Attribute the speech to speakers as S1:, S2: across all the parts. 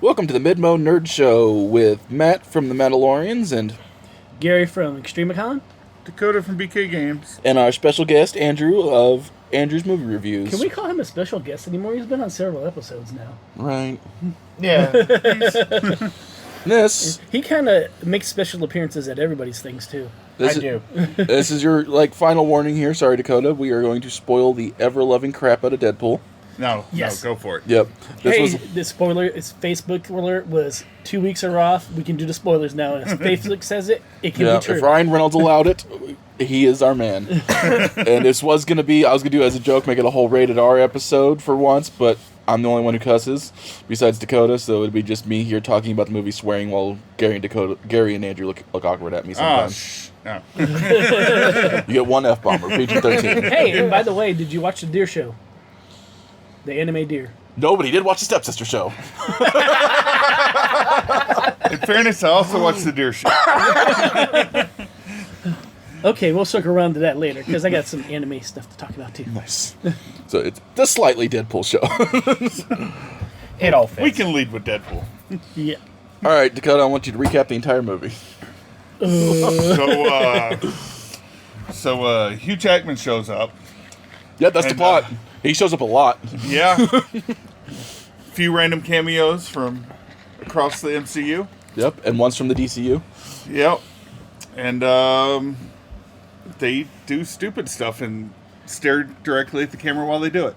S1: Welcome to the Midmo Nerd Show with Matt from The Mandalorians and
S2: Gary from Extremicon.
S3: Dakota from BK Games.
S1: and our special guest Andrew of Andrew's Movie Reviews.
S2: Can we call him a special guest anymore? He's been on several episodes now.
S1: Right.
S4: Yeah.
S1: This
S2: He kind of makes special appearances at everybody's things, too.
S1: this
S4: I
S1: is,
S4: do.
S1: this is your final warning here. Sorry, Dakota. We are going to spoil the ever-loving crap out of Deadpool.
S2: Yes.
S3: No, go for it.
S1: Yep.
S2: The spoiler, it's Facebook alert was 2 weeks are off. We can do the spoilers now. If Facebook says it, it can be true.
S1: If Ryan Reynolds allowed it, he is our man. And this was going to be, I was going to do it as a joke, make it a whole rated R episode for once, but I'm the only one who cusses besides Dakota, so it'd be just me here talking about the movie, swearing while Gary and Andrew look awkward at me sometimes.
S3: No.
S1: You get one F-bomber, PG-13.
S2: Hey, and by the way, did you watch the Deer Show? The anime Deer.
S1: Nobody did watch the Stepsister Show.
S3: In fairness, I also watched the Deer Show.
S2: Okay, we'll circle around to that later, because I got some anime stuff to talk about, too.
S1: Nice. So it's the slightly Deadpool show.
S4: It all fits.
S3: We can lead with Deadpool.
S2: Yeah.
S1: All right, Dakota, I want you to recap the entire movie.
S3: So Hugh Jackman shows up.
S1: Yeah, that's the
S3: And,
S1: plot. He shows up a lot.
S3: Yeah. Few random cameos from across the MCU.
S1: Yep, and one's from the DCU.
S3: Yep. And they do stupid stuff and stare directly at the camera while they do it.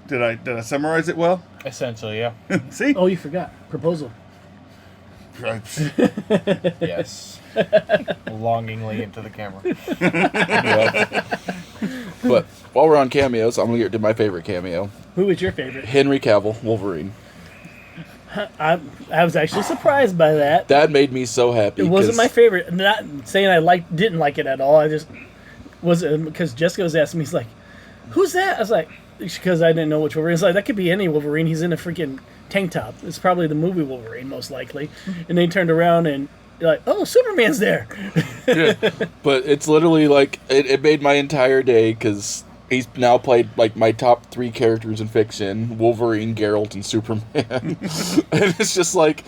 S3: Did I summarize it well?
S4: Essentially, yeah.
S3: See?
S2: Oh, you forgot. Proposal.
S4: Yes. Longingly into the camera.
S1: But while we're on cameos, I'm going to get to my favorite cameo.
S2: Who was your favorite?
S1: Henry Cavill, Wolverine.
S2: I was actually surprised by that.
S1: That made me so happy.
S2: It wasn't
S1: 'cause-
S2: my favorite. Not saying I didn't like it at all. I just was because Jessica was asking me. He's like, "Who's that?" I was like, because I didn't know which Wolverine. He's like, "That could be any Wolverine. He's in a freaking tank top. It's probably the movie Wolverine, most likely." And they turned around and they're like, "Oh, Superman's there."
S1: Yeah. But it's literally like, it made my entire day because he's now played like my top 3 characters in fiction: Wolverine, Geralt, and Superman. And it's just like,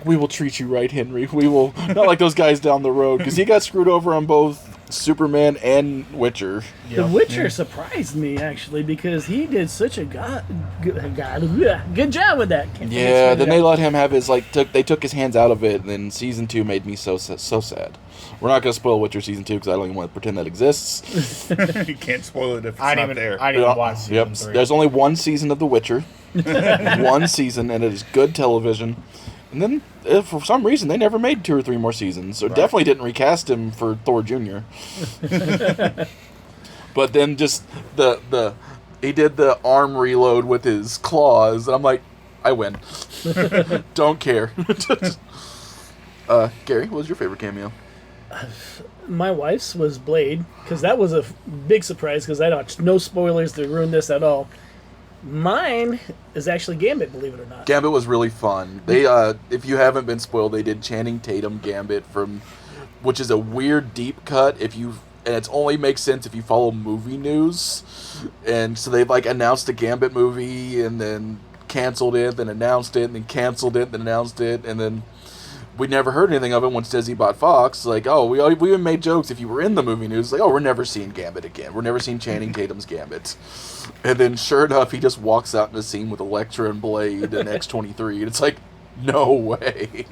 S1: we will treat you right, Henry. We will not like those guys down the road, because he got screwed over on both Superman and Witcher.
S2: The Witcher surprised me actually because he did such a good job with that.
S1: Yeah, then they let him have his they took his hands out of it, and then season 2 made me so sad. We're not going to spoil Witcher season 2 because I don't even want to pretend that exists.
S3: You can't spoil it if it's not there.
S4: I didn't even watch season 3.
S1: There's only one season of The Witcher. One season, and it is good television. And then, for some reason, they never made 2 or 3 more seasons. So definitely didn't recast him for Thor Jr. But then just he did the arm reload with his claws, and I'm like, I win. Don't care. Gary, what was your favorite cameo?
S2: My wife's was Blade, because that was a big surprise, because I don't, no spoilers to ruin this at all. Mine is actually Gambit, believe it or not.
S1: Gambit was really fun. They, if you haven't been spoiled, they did Channing Tatum Gambit which is a weird deep cut and it only makes sense if you follow movie news. And so they've announced a Gambit movie and then canceled it, then announced it, and then canceled it, then announced it, and then we never heard anything of it once Disney bought Fox. We even made jokes if you were in the movie news, we're never seeing Gambit again. We're never seeing Channing Tatum's Gambit. And then, sure enough, he just walks out in a scene with Elektra and Blade and X-23, and it's like, no way.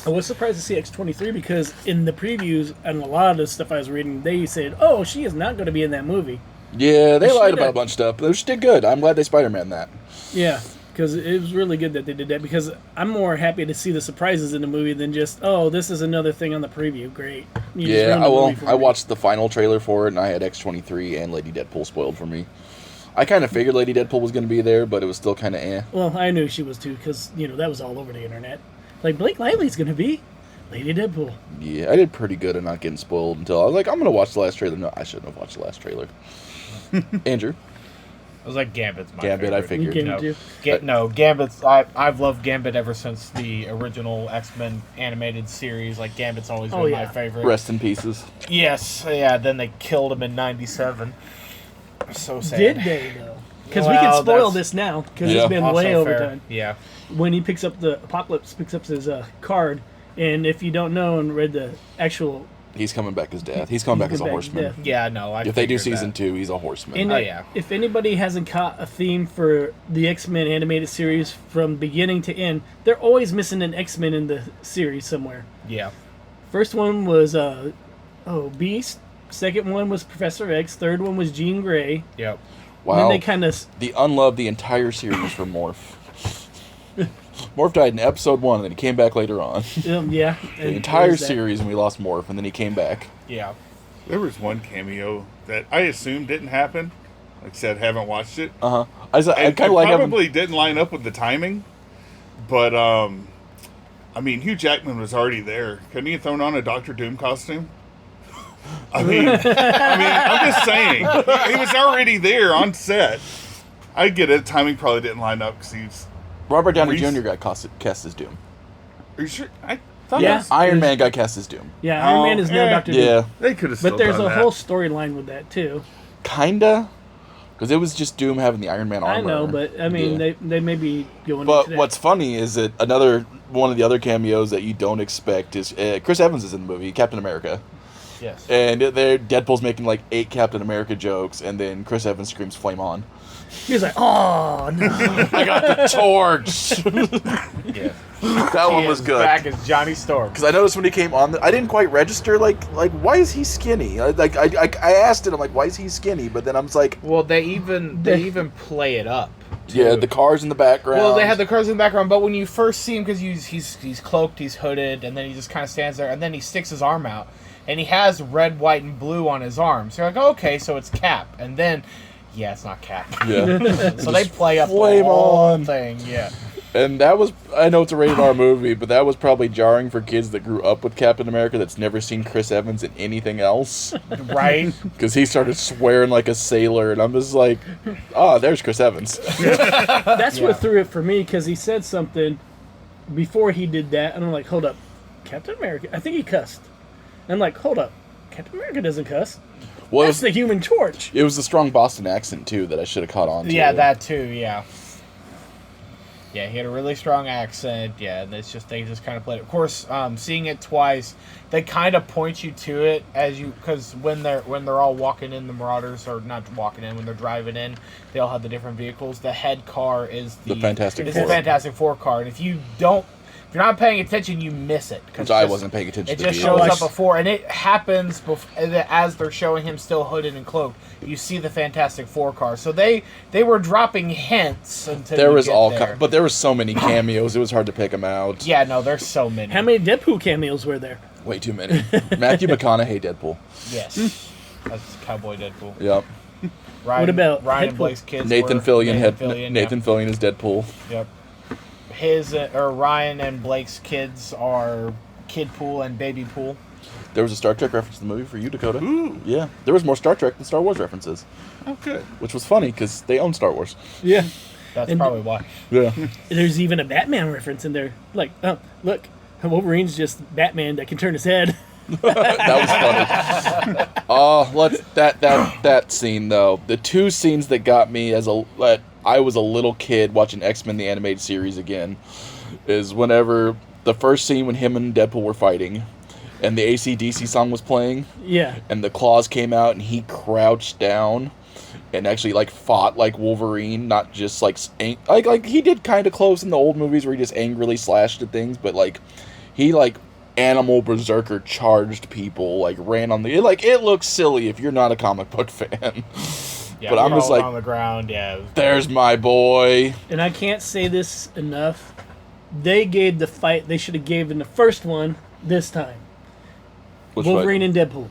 S2: I was surprised to see X-23 because in the previews and a lot of the stuff I was reading, they said, "Oh, she is not going to be in that movie."
S1: Yeah, they lied about a bunch of stuff, but they just did good. I'm glad they Spider-Man that.
S2: Yeah, because it was really good that they did that, because I'm more happy to see the surprises in the movie than just, oh, this is another thing on the preview. Great.
S1: I watched the final trailer for it, and I had X-23 and Lady Deadpool spoiled for me. I kind of figured Lady Deadpool was going to be there, but it was still kind of eh.
S2: Well, I knew she was too, because, that was all over the internet. Like, Blake Lively's going to be Lady Deadpool.
S1: Yeah, I did pretty good at not getting spoiled until I was like, I'm going to watch the last trailer. No, I shouldn't have watched the last trailer. Andrew?
S4: I was like, Gambit's my
S1: Gambit,
S4: favorite.
S1: I figured.
S4: Gambit's... I've loved Gambit ever since the original X-Men animated series. Gambit's always been my favorite.
S1: Rest in pieces.
S4: Yes, yeah, then they killed him in 97. So sad.
S2: Did they, though? Because we can spoil
S4: that's
S2: this now, because
S1: Yeah.
S2: it's been
S4: also
S2: way
S4: fair.
S2: overtime.
S4: Yeah.
S2: When he picks up Apocalypse picks up his card, and if you don't know and read the actual...
S1: He's coming back as death. He's coming back as a horseman.
S2: death.
S4: Yeah, no.
S1: If they do season 2, he's a horseman.
S2: And
S4: Oh, yeah.
S2: if anybody hasn't caught a theme for the X-Men animated series from beginning to end, they're always missing an X-Men in the series somewhere.
S4: Yeah.
S2: First one was Beast. Second one was Professor X. Third one was Jean Grey.
S4: Yep.
S1: Wow.
S2: And then they kind of...
S1: The unloved the entire series for Morph. Morph died in episode 1, and then he came back later on.
S2: yeah.
S1: The entire series, and we lost Morph, and then he came back.
S4: Yeah.
S3: There was one cameo that I assumed didn't happen. Like I said, haven't watched it.
S1: I kind of like
S3: probably didn't line up with the timing, but I mean, Hugh Jackman was already there. Couldn't he have thrown on a Doctor Doom costume? I'm just saying, he was already there on set. I get it. Timing probably didn't line up because he's.
S1: Robert Downey
S3: Reese-
S1: Jr. got cast as Doom.
S3: Are you sure? I thought
S2: Yeah.
S3: it was,
S1: Iron Man got cast as Doom.
S2: Yeah, Iron Man is now Dr. Doom.
S1: Yeah,
S3: they could have. Still
S2: But there's
S3: done
S2: a
S3: that.
S2: whole storyline with that, too.
S1: kinda. Because it was just Doom having the Iron Man armor.
S2: I know, but, I mean,
S1: Yeah.
S2: they may be going
S1: But
S2: into that.
S1: what's funny is that one of the other cameos that you don't expect is Chris Evans is in the movie, Captain America.
S4: Yes.
S1: And Deadpool's making like 8 Captain America jokes, and then Chris Evans screams "Flame on!"
S2: He was like, oh, no.
S1: I got the torch.
S4: Yeah.
S1: That one was good.
S4: Back as Johnny Storm.
S1: Because I noticed when he came on, I didn't quite register like why is he skinny? I asked it, I'm like, why is he skinny? But then I was like,
S4: Well, they even play it up.
S1: yeah, the cars in the background.
S4: Well, they had the cars in the background, but when you first see him, because he's cloaked, he's hooded, and then he just kind of stands there, and then he sticks his arm out, and he has red, white, and blue on his arm. So you're like, okay, so it's Cap, and then, yeah, it's not Cap.
S1: Yeah.
S4: So they play up the
S1: Flame
S4: whole
S1: on.
S4: thing, yeah.
S1: And that was, I know it's a rated R movie, but that was probably jarring for kids that grew up with Captain America that's never seen Chris Evans in anything else.
S4: Right?
S1: Because he started swearing like a sailor, and I'm just like, there's Chris Evans.
S2: That's
S4: Yeah.
S2: what threw it for me, because he said something before he did that, and I'm like, hold up, Captain America? I think he cussed. And I'm like, hold up, Captain America doesn't cuss.
S1: Well,
S2: That's the Human Torch.
S1: it was the strong Boston accent, too, that I should have caught on to.
S4: Yeah, that too, yeah. Yeah, he had a really strong accent. Yeah, and they just kind of played it. Of course, seeing it twice, they kind of point you to it because when they're all walking in, the Marauders, or not walking in, when they're driving in, they all have the different vehicles. The head car is
S1: The Fantastic
S4: is
S1: Four.
S4: the Fantastic Four car, and if you're not paying attention, you miss it.
S1: Which I wasn't paying attention
S4: It
S1: to.
S4: just
S1: the
S4: shows
S1: vehicles.
S4: up before, and it happens as they're showing him still hooded and cloaked. You see the Fantastic Four car, so they were dropping hints until
S1: There
S4: you
S1: was
S4: get there.
S1: but there were so many cameos, it was hard to pick them out.
S4: Yeah, no, there's so many.
S2: How many Deadpool cameos were there?
S1: Way too many. Matthew McConaughey Deadpool.
S4: Yes, that's Cowboy Deadpool.
S1: Yep.
S4: Ryan,
S2: What about
S4: Ryan and
S2: Deadpool?
S4: Blake's kids?
S1: Nathan
S4: were-
S1: Fillion
S4: Nathan
S1: Fillion is Deadpool.
S4: Yep. Ryan and Blake's kids are Kid Pool and Baby Pool.
S1: There was a Star Trek reference in the movie for you, Dakota.
S3: Ooh.
S1: Yeah, there was more Star Trek than Star Wars references,
S3: Oh, good.
S1: which was funny because they own Star Wars.
S2: Yeah.
S4: That's
S2: And-
S4: probably why.
S1: Yeah.
S2: There's even a Batman reference in there. Like, oh, look, Wolverine's just Batman that can turn his head.
S1: That was funny. That scene though. The two scenes that got me I was a little kid watching X-Men the animated series again is whenever the first scene when him and Deadpool were fighting and the AC/DC song was playing
S2: Yeah.
S1: and the claws came out and he crouched down and actually like fought like Wolverine, not just like he did kind of close in the old movies where he just angrily slashed at things, but like he like animal berserker charged people, like ran on the it looks silly if you're not a comic book fan.
S4: Yeah,
S1: But I'm just
S4: crawling
S1: like,
S4: on the ground. Yeah.
S1: there's my boy.
S2: And I can't say this enough. They gave the fight they should have gave in the first one this time.
S1: Which
S2: Wolverine
S1: one?
S2: and Deadpool.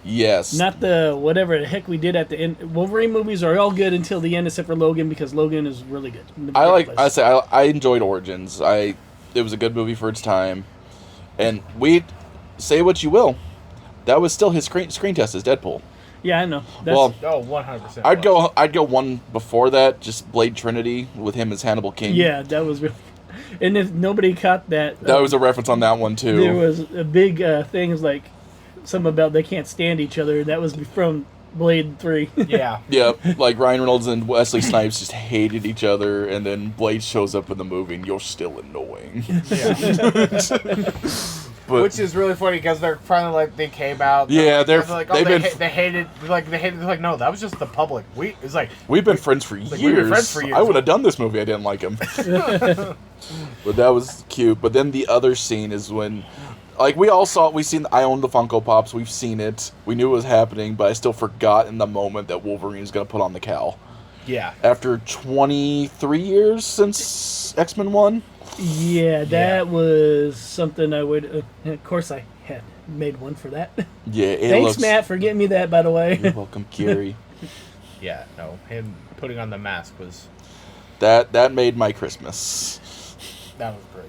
S1: Yes.
S2: Not the whatever the heck we did at the end. Wolverine movies are all good until the end, except for Logan, because Logan is really good. in the first place.
S1: I enjoyed Origins. It was a good movie for its time. And say what you will, that was still his screen test as Deadpool.
S2: Yeah, I know. That's,
S1: Well,
S4: Oh, 100%.
S1: I'd go one before that, just Blade Trinity with him as Hannibal King.
S2: yeah, that was really. And if nobody caught that,
S1: That was a reference on that one too.
S2: there was a big thing, like something about they can't stand each other. That was from Blade 3.
S4: Yeah.
S1: Yeah, like Ryan Reynolds and Wesley Snipes just hated each other, and then Blade shows up in the movie, and you're still annoying. But,
S4: Which is really funny because they're finally like they came out.
S1: Yeah,
S4: they're
S1: they've
S4: they
S1: been
S4: hated they're like no, that was just the public. It's like
S1: we've been friends for
S4: like,
S1: years.
S4: we've been friends for years.
S1: I would have done this movie. I didn't like him. But that was cute. But then the other scene is when, like, we seen. I own the Funko Pops. We've seen it. We knew it was happening, but I still forgot in the moment that Wolverine is going to put on the cowl.
S4: Yeah.
S1: After 23 years since X-Men 1.
S2: Yeah, that was something I would. Of course, I had made one for that.
S1: Yeah, it
S2: Thanks,
S1: looks,
S2: Matt, for getting me that. By the way,
S1: You're welcome, Gary.
S4: Yeah. No, him putting on the mask was
S1: That made my Christmas.
S4: that was great.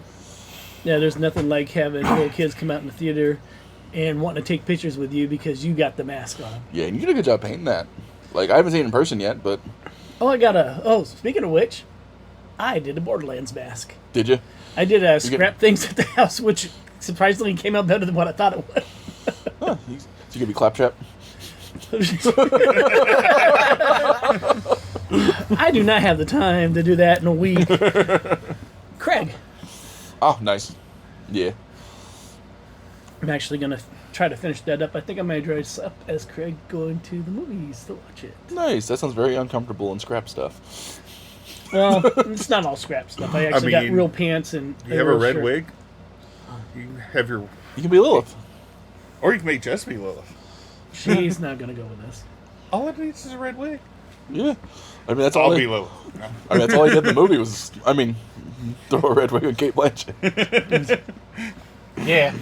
S2: yeah, there's nothing like having little kids come out in the theater and wanting to take pictures with you because you got the mask on.
S1: Yeah, and you did a good job painting that. Like, I haven't seen it in person yet, but
S2: Oh, speaking of which, I did a Borderlands mask.
S1: did you?
S2: I did scrap things at the house, which surprisingly came out better than what I thought it would.
S1: Huh, you gonna be Claptrap?
S2: I do not have the time to do that in a week. Craig,
S1: Oh, nice. Yeah.
S2: I'm actually going to try to finish that up. I think I might dress up as Craig going to the movies to watch it.
S1: Nice. That sounds very uncomfortable and scrap stuff.
S2: Well, it's not all scrap stuff. I actually got real pants and
S3: You have a
S2: real
S3: red
S2: shirt.
S3: wig. You have your,
S1: You can be Lilith.
S3: or you can make Jess be Lilith.
S2: She's not going to go with us.
S3: All it needs is a red wig.
S1: Yeah. I mean, that's all.
S3: I'll be Lilith. No.
S1: I mean, that's all he did in the movie was. I mean, throw a red wig on Kate Blanchett.
S4: Yeah.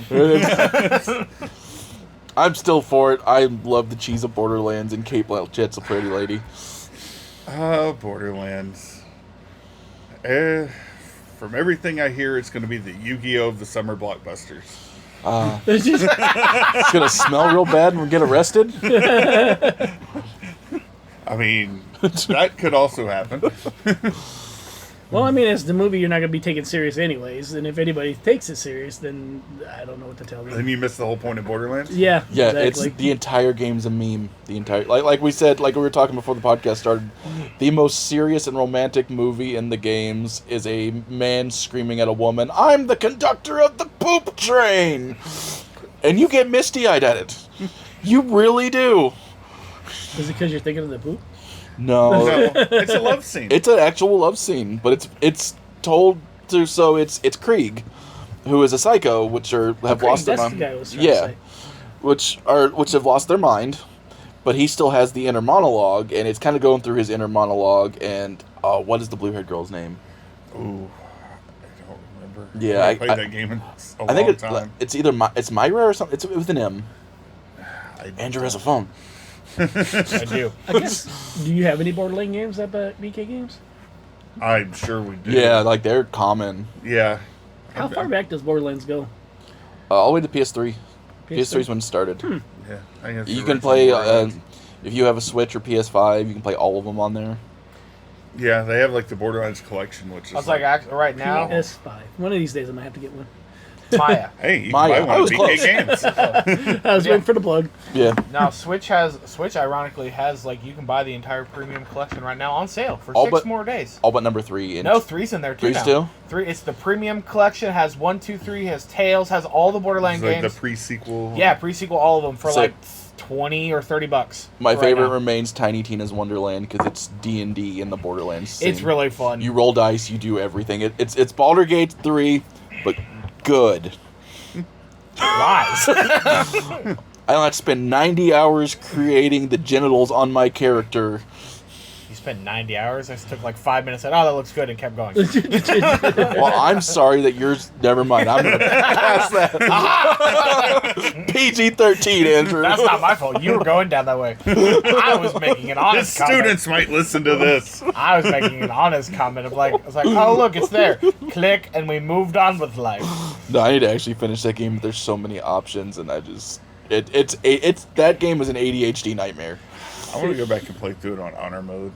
S1: I'm still for it. I love the cheese of Borderlands, and Kate Blanchett's a pretty lady.
S3: Borderlands. From everything I hear, it's going to be the Yu-Gi-Oh! Of the summer blockbusters.
S1: It's gonna smell real bad and we'll get arrested.
S3: I mean, that could also happen.
S2: Well, I mean, it's the movie you're not going to be taken serious anyways, and if anybody takes it serious, then I don't know what to tell
S3: Then
S2: them.
S3: you miss the whole point of Borderlands?
S2: Yeah,
S1: Yeah,
S2: exactly.
S1: it's the entire game's a meme. The entire like we said, like we were talking before the podcast started, the most serious and romantic movie in the games is a man screaming at a woman, "I'm the conductor of the poop train," and you get misty-eyed at it. You really do.
S2: Is it because you're thinking of the poop?
S1: No,
S3: No, it's a love scene.
S1: it's an actual love scene, but it's told to so it's Krieg, who is a psycho, which have lost their
S2: That's the
S1: mind.
S2: guy I was trying to
S1: Yeah.
S2: say.
S1: which have lost their mind, but he still has the inner monologue, and it's kind of going through his inner monologue. And what is the blue-haired girl's name?
S3: Ooh, I don't remember.
S1: Yeah,
S3: I played
S1: I
S3: that game in a
S1: I think
S3: long time.
S1: it's either it's Myra or something. It's with an M. Andrew has a phone.
S4: I do.
S2: I guess. Do you have any Borderlands games at BK Games?
S3: I'm sure we do.
S1: Yeah, like they're common.
S3: Yeah.
S2: How far back does Borderlands go?
S1: All the way to PS3.
S2: PS3?
S1: PS3 is when it started.
S3: Yeah. I have
S1: You
S3: the
S1: can
S3: original
S1: play
S3: Borderlands.
S1: if you have a Switch or PS5. You can play all of them on there.
S3: Yeah, they have like the Borderlands collection, which is
S4: I was like, right now,
S2: PS5. One of these days I might have to get one.
S4: Maya.
S3: hey, you can
S1: Maya,
S3: buy
S1: I
S3: one at
S1: was
S3: BK
S1: close.
S3: Games.
S2: I was waiting for the plug.
S1: Yeah.
S4: Now Switch ironically has like you can buy the entire premium collection right now on sale for
S1: All
S4: 6
S1: but-
S4: more days.
S1: All but number 3. And
S4: No, 3's in there too.
S1: Three's
S4: now.
S1: still?
S4: 3. It's the premium collection. Has 1, 2, 3. Has Tales. Has all the Borderlands
S3: It's like
S4: games.
S3: the pre-sequel.
S4: Yeah, pre-sequel, all of them for
S1: So-
S4: like 20 or 30 bucks.
S1: My
S4: right
S1: favorite
S4: now.
S1: remains Tiny Tina's Wonderland because it's D&D in the Borderlands scene.
S4: It's really fun.
S1: You roll dice, you do everything. It's Baldur's Gate 3, but good.
S4: Lies.
S1: I don't have to spend 90 hours creating the genitals on my character.
S4: You spent 90 hours. I just took like 5 minutes. Said, "Oh, that looks good," and kept going.
S1: Well, I'm sorry that yours... Never mind, I'm going to pass that. PG-13, Andrew.
S4: That's not my fault. You were going down that way. I was making an
S3: The
S4: honest comment.
S3: students might listen to this.
S4: I was making an honest comment of like, I was like, "Oh, look, it's there." Click, and we moved on with life.
S1: No, I need to actually finish that game. There's so many options, and I just... It's that game is an ADHD nightmare.
S3: I want to go back and play through it on honor mode.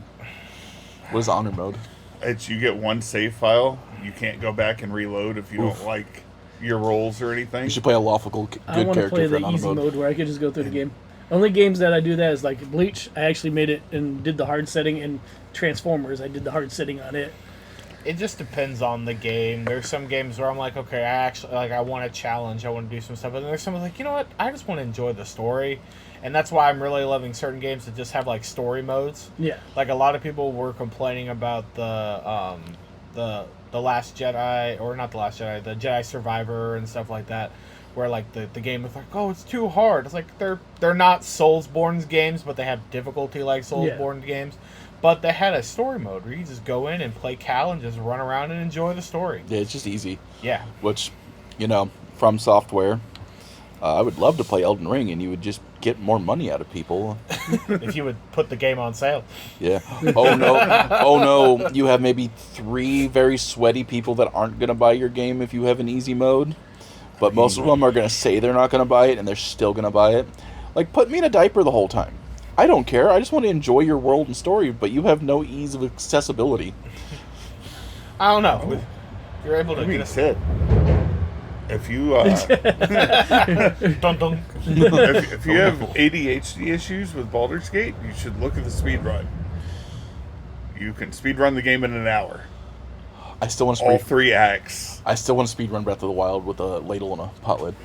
S1: What is honor mode?
S3: It's you get one save file. You can't go back and reload if you
S1: Oof.
S3: don't like your rolls or anything.
S1: You should play a lawful good
S2: I want to
S1: character
S2: play
S1: for
S2: the
S1: an honor
S2: easy mode where I could just go through the game. Only games that I do that is like Bleach. I actually made it and did the hard setting, and Transformers. I did the hard setting on it.
S4: It just depends on the game. There's some games where I'm like, okay, I want a challenge. I want to do some stuff. And there's some like, you know what? I just want to enjoy the story. And that's why I'm really loving certain games that just have like story modes.
S2: Yeah.
S4: Like a lot of people were complaining about the Last Jedi, or not the Last Jedi, the Jedi Survivor and stuff like that, where like the game was like, oh, it's too hard. It's like they're not Soulsborne games, but they have difficulty like Soulsborne games. But they had a story mode where you just go in and play Cal and just run around and enjoy the story.
S1: Yeah, it's just easy.
S4: Yeah.
S1: Which, From Software, I would love to play Elden Ring, and you would just get more money out of people.
S4: If you would put the game on sale.
S1: Yeah. Oh no, you have maybe 3 very sweaty people that aren't going to buy your game if you have an easy mode. But most of them are going to say they're not going to buy it, and they're still going to buy it. Like, put me in a diaper the whole time. I don't care. I just want to enjoy your world and story, but you have no ease of accessibility.
S4: I don't know. You're able to get a
S3: said. If you
S4: dun, dun.
S3: if you have ADHD issues with Baldur's Gate, you should look at the speed run. You can speed run the game in an hour.
S1: I still want to
S3: all 3 acts.
S1: I still want to speed run Breath of the Wild with a ladle and a pot lid.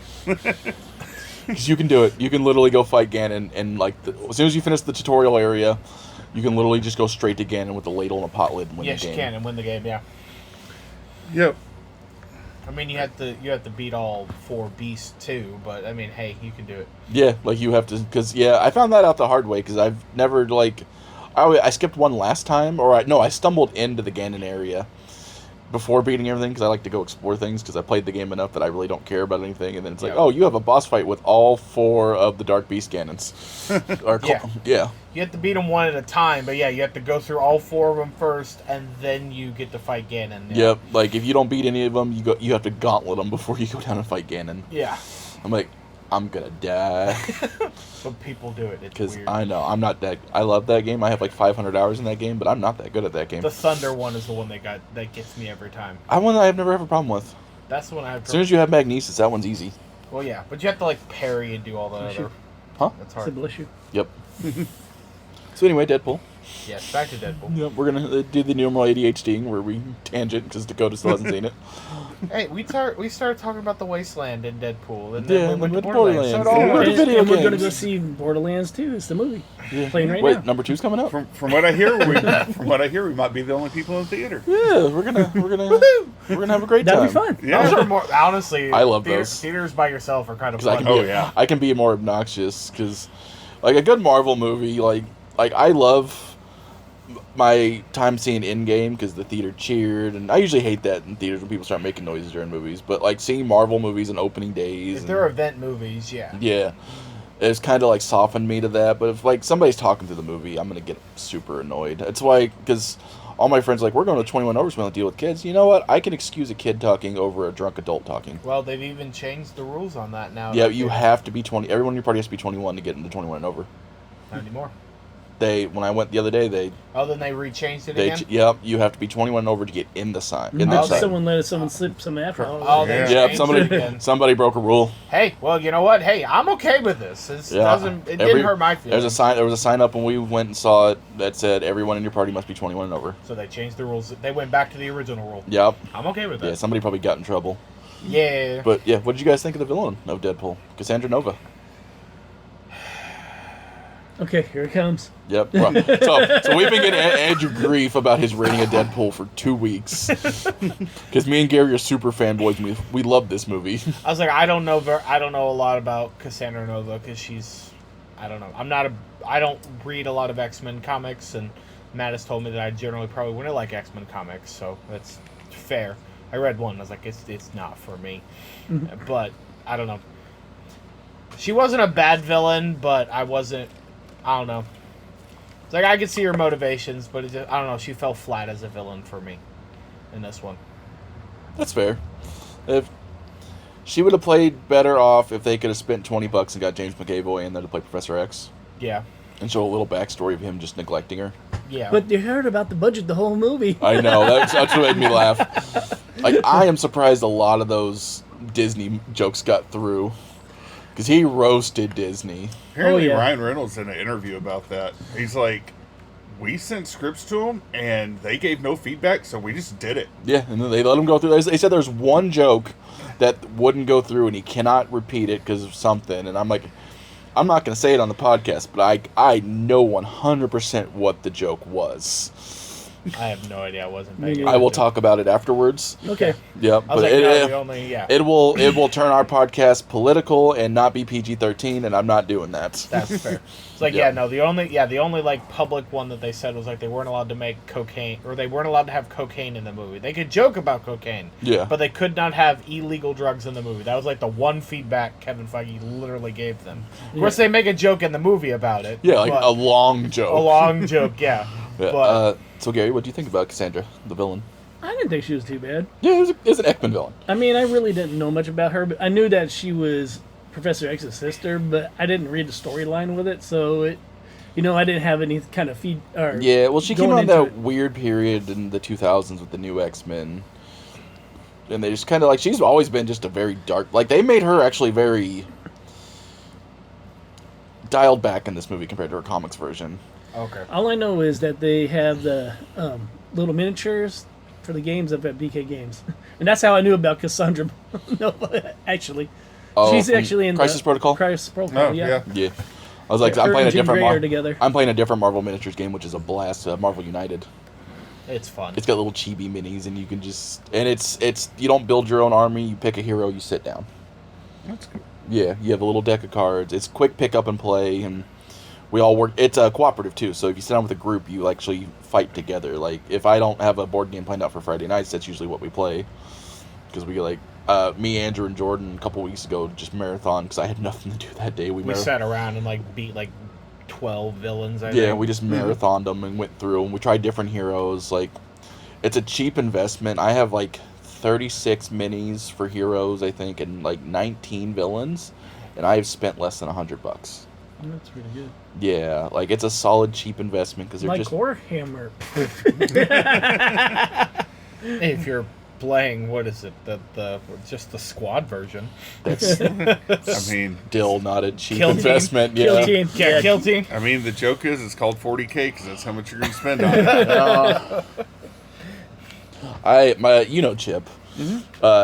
S1: Because you can do it. You can literally go fight Ganon, and as soon as you finish the tutorial area, you can literally just go straight to Ganon with a ladle and a pot lid and win the game.
S4: Yes, you can, and win the game. Yeah.
S3: Yep.
S4: I mean, you have to beat all 4 beasts too, but I mean, hey, you can do it.
S1: Yeah, you have to, because I found that out the hard way, because I've never I skipped one last time, I stumbled into the Ganon area before beating everything, because I like to go explore things, because I played the game enough that I really don't care about anything, and then it's like, oh, you have a boss fight with all 4 of the Dark Beast Ganons. Yeah.
S4: You have to beat them one at a time, but yeah, you have to go through all 4 of them first, and then you get to fight Ganon.
S1: Yeah. Yep, if you don't beat any of them, you have to gauntlet them before you go down and fight Ganon.
S4: Yeah.
S1: I'm like, I'm gonna die.
S4: But people do it. It's weird.
S1: I know, I'm not that... I love that game. I have 500 hours in that game, but I'm not that good at that game.
S4: The Thunder one is the one that gets me every time.
S1: I've never have a problem with.
S4: That's the one I have.
S1: As soon as you have Magnesis, that one's easy.
S4: Well, yeah, but you have to parry and do all the other...
S1: Huh?
S4: That's hard.
S2: Bless you.
S1: Yep. So anyway, Deadpool.
S4: Yes, back to Deadpool.
S1: Yep, we're going to do the normal ADHD where we tangent because Dakota still hasn't seen it.
S4: Hey, we started talking about the Wasteland in Deadpool, and then we went to
S1: Borderlands.
S4: So it all worked.
S2: And we're going to go see Borderlands 2. It's the movie.
S1: Yeah.
S2: Playing right
S1: Wait,
S2: now.
S1: number 2's coming out?
S3: From what I hear, we might be the only people in theater.
S1: Yeah, we're gonna have a great time.
S2: That'd be fun.
S3: Yeah.
S4: Those are more, honestly,
S1: I love those.
S4: Theaters by yourself are kind of
S1: I
S4: fun.
S1: can I can be more obnoxious because, a good Marvel movie, I love my time seeing Endgame because the theater cheered, and I usually hate that in theaters when people start making noises during movies. But seeing Marvel movies on opening days,
S4: If they're event movies, yeah,
S1: it's kind of softened me to that. But if somebody's talking through the movie, I'm gonna get super annoyed. That's why, because all my friends we're going to 21 over, so we don't deal with kids. You know what? I can excuse a kid talking over a drunk adult talking.
S4: Well, they've even changed the rules on that now.
S1: Yeah, you have to be 20. Everyone in your party has to be 21 to get into 21 and over.
S4: Not anymore.
S1: When I went the other day, then
S4: they rechanged it again?
S1: Yep, you have to be 21 and over to get in the sign.
S2: Someone let someone slip some after.
S1: Somebody broke a rule.
S4: Hey, well, you know what? Hey, I'm okay with this. It didn't hurt my feelings.
S1: There was a sign up when we went and saw it that said everyone in your party must be 21 and over.
S4: So they changed the rules. They went back to the original rule.
S1: Yep.
S4: I'm okay with that.
S1: Yeah, somebody probably got in trouble.
S4: Yeah.
S1: But yeah, what did you guys think of the villain of Deadpool? Cassandra Nova.
S2: Okay, here it comes.
S1: Yep. So we've been getting Andrew grief about his rating of Deadpool for 2 weeks. Because me and Gary are super fanboys. And we love this movie.
S4: I was like, I don't know a lot about Cassandra Nova because she's, I don't know. I don't read a lot of X-Men comics, and Matt has told me that I generally probably wouldn't like X-Men comics, so that's fair. I read one. I was like, it's not for me. But I don't know. She wasn't a bad villain, but I don't know. It's I could see her motivations, but I don't know. She fell flat as a villain for me in this one.
S1: That's fair. If she would have played better off if they could have spent $20 and got James McAvoy in there to play Professor X.
S4: Yeah.
S1: And show a little backstory of him just neglecting her.
S4: Yeah.
S2: But you heard about the budget the whole movie.
S1: I know. That's what made me laugh. I am surprised a lot of those Disney jokes got through. Because he roasted Disney.
S3: Apparently,
S2: yeah.
S3: Ryan Reynolds in an interview about that. He's like, we sent scripts to them, and they gave no feedback, so we just did it.
S1: Yeah, and then they let him go through. They said there's one joke that wouldn't go through, and he cannot repeat it because of something. And I'm like, I'm not going to say it on the podcast, but I know 100% what the joke was.
S4: I have no idea. I wasn't
S2: Me
S4: paying
S2: neither.
S1: I will
S4: attention.
S1: talk about it afterwards.
S2: Okay.
S1: Yep,
S4: I was
S1: but
S4: like, no, the only, yeah.
S1: it will turn our podcast political and not be PG-13, and I'm not doing that.
S4: That's fair. It's like,
S1: Yeah.
S4: the only like public one that they said was like they weren't allowed to make cocaine, or they weren't allowed to have cocaine in the movie. They could joke about cocaine,
S1: Yeah.
S4: but they could not have illegal drugs in the movie. That was like the one feedback Kevin Feige literally gave them. Of course, they make a joke in the movie about it.
S1: Yeah, like
S4: but
S1: a long joke.
S4: a long joke, yeah.
S1: Yeah,
S4: But
S1: so Gary, what do you think about Cassandra, the villain?
S2: I didn't think she was too bad.
S1: Yeah, it was an Ekman villain.
S2: I mean, I really didn't know much about her, but I knew that she was Professor X's sister, but I didn't read the storyline with it, so it, I didn't have any kind of feed. Or
S1: Yeah, well, she came
S2: going
S1: on
S2: into
S1: that
S2: it.
S1: weird period in the 2000s with the new X-Men. And they just kind of, like, she's always been just a very dark... Like, they made her actually very dialed back in this movie compared to her comics version.
S4: okay.
S2: All I know is that they have the little miniatures for the games up at BK Games, and that's how I knew about Cassandra. No, actually,
S1: Oh,
S2: she's
S1: from
S2: actually in
S1: Crisis
S2: the
S1: Protocol?
S2: Crisis Protocol.
S3: Oh,
S2: yeah.
S3: yeah.
S1: Yeah. I was like,
S2: Her
S1: I'm playing a
S2: and Jim
S1: different
S2: Gray are
S1: Marvel...
S2: together.
S1: I'm playing a different Marvel Miniatures game, which is a blast, Marvel United.
S4: It's fun.
S1: It's got little chibi minis, and you can just... And it's you don't build your own army, you pick a hero, you sit down.
S3: That's good.
S1: Yeah, you have a little deck of cards. It's quick pick up and play, and we all work. It's cooperative too, so if you sit down with a group, you actually fight together. Like if I don't have a board game planned out for Friday nights, that's usually what we play. Because we like me, Andrew, and Jordan a couple weeks ago just marathon because I had nothing to do that day.
S4: We sat around and like beat like 12 villains. I
S1: Yeah,
S4: think.
S1: we just marathoned them and went through them. We tried different heroes. Like it's a cheap investment. I have like 36 minis for heroes, I think, and like 19 villains, and I've spent less than $100.
S2: That's pretty good.
S1: Yeah, like it's a solid cheap investment because they're
S2: Like
S1: just
S2: Warhammer.
S4: If you're playing, what is it? The just the squad version.
S1: that's
S3: I mean,
S1: still not a cheap
S4: Kill team.
S1: investment.
S2: Kill
S1: Yeah,
S2: team.
S4: Yeah, kill team.
S3: I mean, the joke is it's called 40K because that's how much you're going to spend on it.
S1: Chip.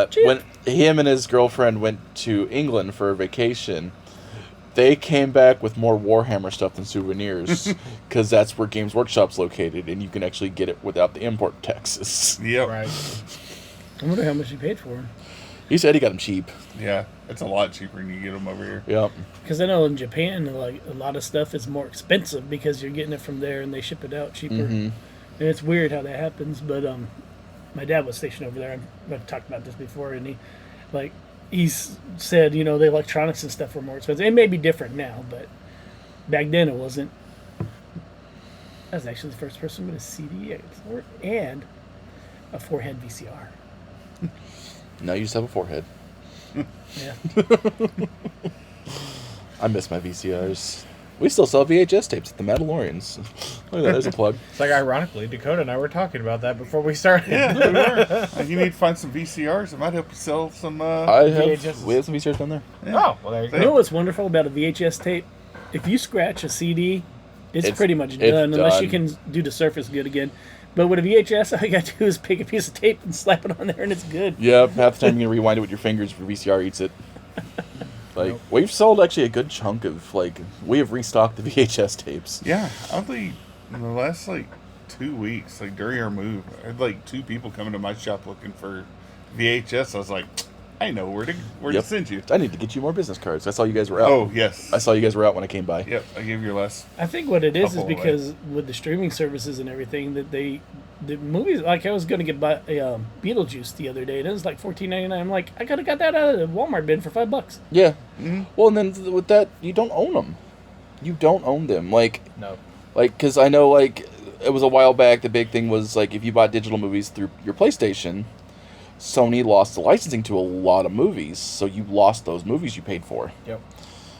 S2: Chip.
S1: When him and his girlfriend went to England for a vacation, they came back with more Warhammer stuff than souvenirs because that's where Games Workshop's located, and you can actually get it without the import taxes.
S3: Yep.
S4: Right.
S2: I wonder how much he paid for him.
S1: He said he got them cheap.
S3: Yeah, it's a lot cheaper when you get them over here.
S1: Yep.
S2: Because I know in Japan, like a lot of stuff is more expensive because you're getting it from there and they ship it out cheaper.
S1: Mhm.
S2: And it's weird how that happens. But my dad was stationed over there. I've talked about this before, and he's said, the electronics and stuff were more expensive. It may be different now, but back then it wasn't. I was actually the first person with a CD export and a 4-head VCR.
S1: Now you just have a forehead.
S2: Yeah.
S1: I miss my VCRs. We still sell VHS tapes at the Mandalorians. Look at that, there's a plug.
S4: It's like, ironically, Dakota and I were talking about that before we started.
S3: Yeah, we were. You need to find some VCRs. It might help you sell some.
S1: We have
S4: VHS.
S1: some VCRs down there.
S4: Oh, well, there you
S2: You
S4: go.
S2: know what's wonderful about a VHS tape? If you scratch a CD, it's
S1: It's-
S2: pretty much
S1: it's
S2: done, unless you
S1: done.
S2: can do the surface good again. But with a VHS, all you got to do is pick a piece of tape and slap it on there, and it's good.
S1: Yep, half the time you can rewind it with your fingers if your VCR eats it. We've sold actually a good chunk of, we have restocked the VHS tapes.
S3: Yeah, oddly, in the last 2 weeks, during our move, I had 2 people coming to my shop looking for VHS. I was like, I know where to
S1: Yep.
S3: send you.
S1: I need to get you more business cards. I saw you guys were out.
S3: Oh yes,
S1: I saw you guys were out when I came by.
S3: Yep, I gave you your last.
S2: I think what it is
S3: Couple
S2: because with the streaming services and everything, that the movies, I was going to get Beetlejuice the other day, and it was like $14.99. I'm like, I could have got that out of the Walmart bin for $5.
S1: Yeah.
S3: Mhm.
S1: Well, and then with that, you don't own them. You don't own them.
S4: No.
S1: Because I know, it was a while back, the big thing was, if you bought digital movies through your PlayStation, Sony lost the licensing to a lot of movies, so you lost those movies you paid for.
S4: Yep.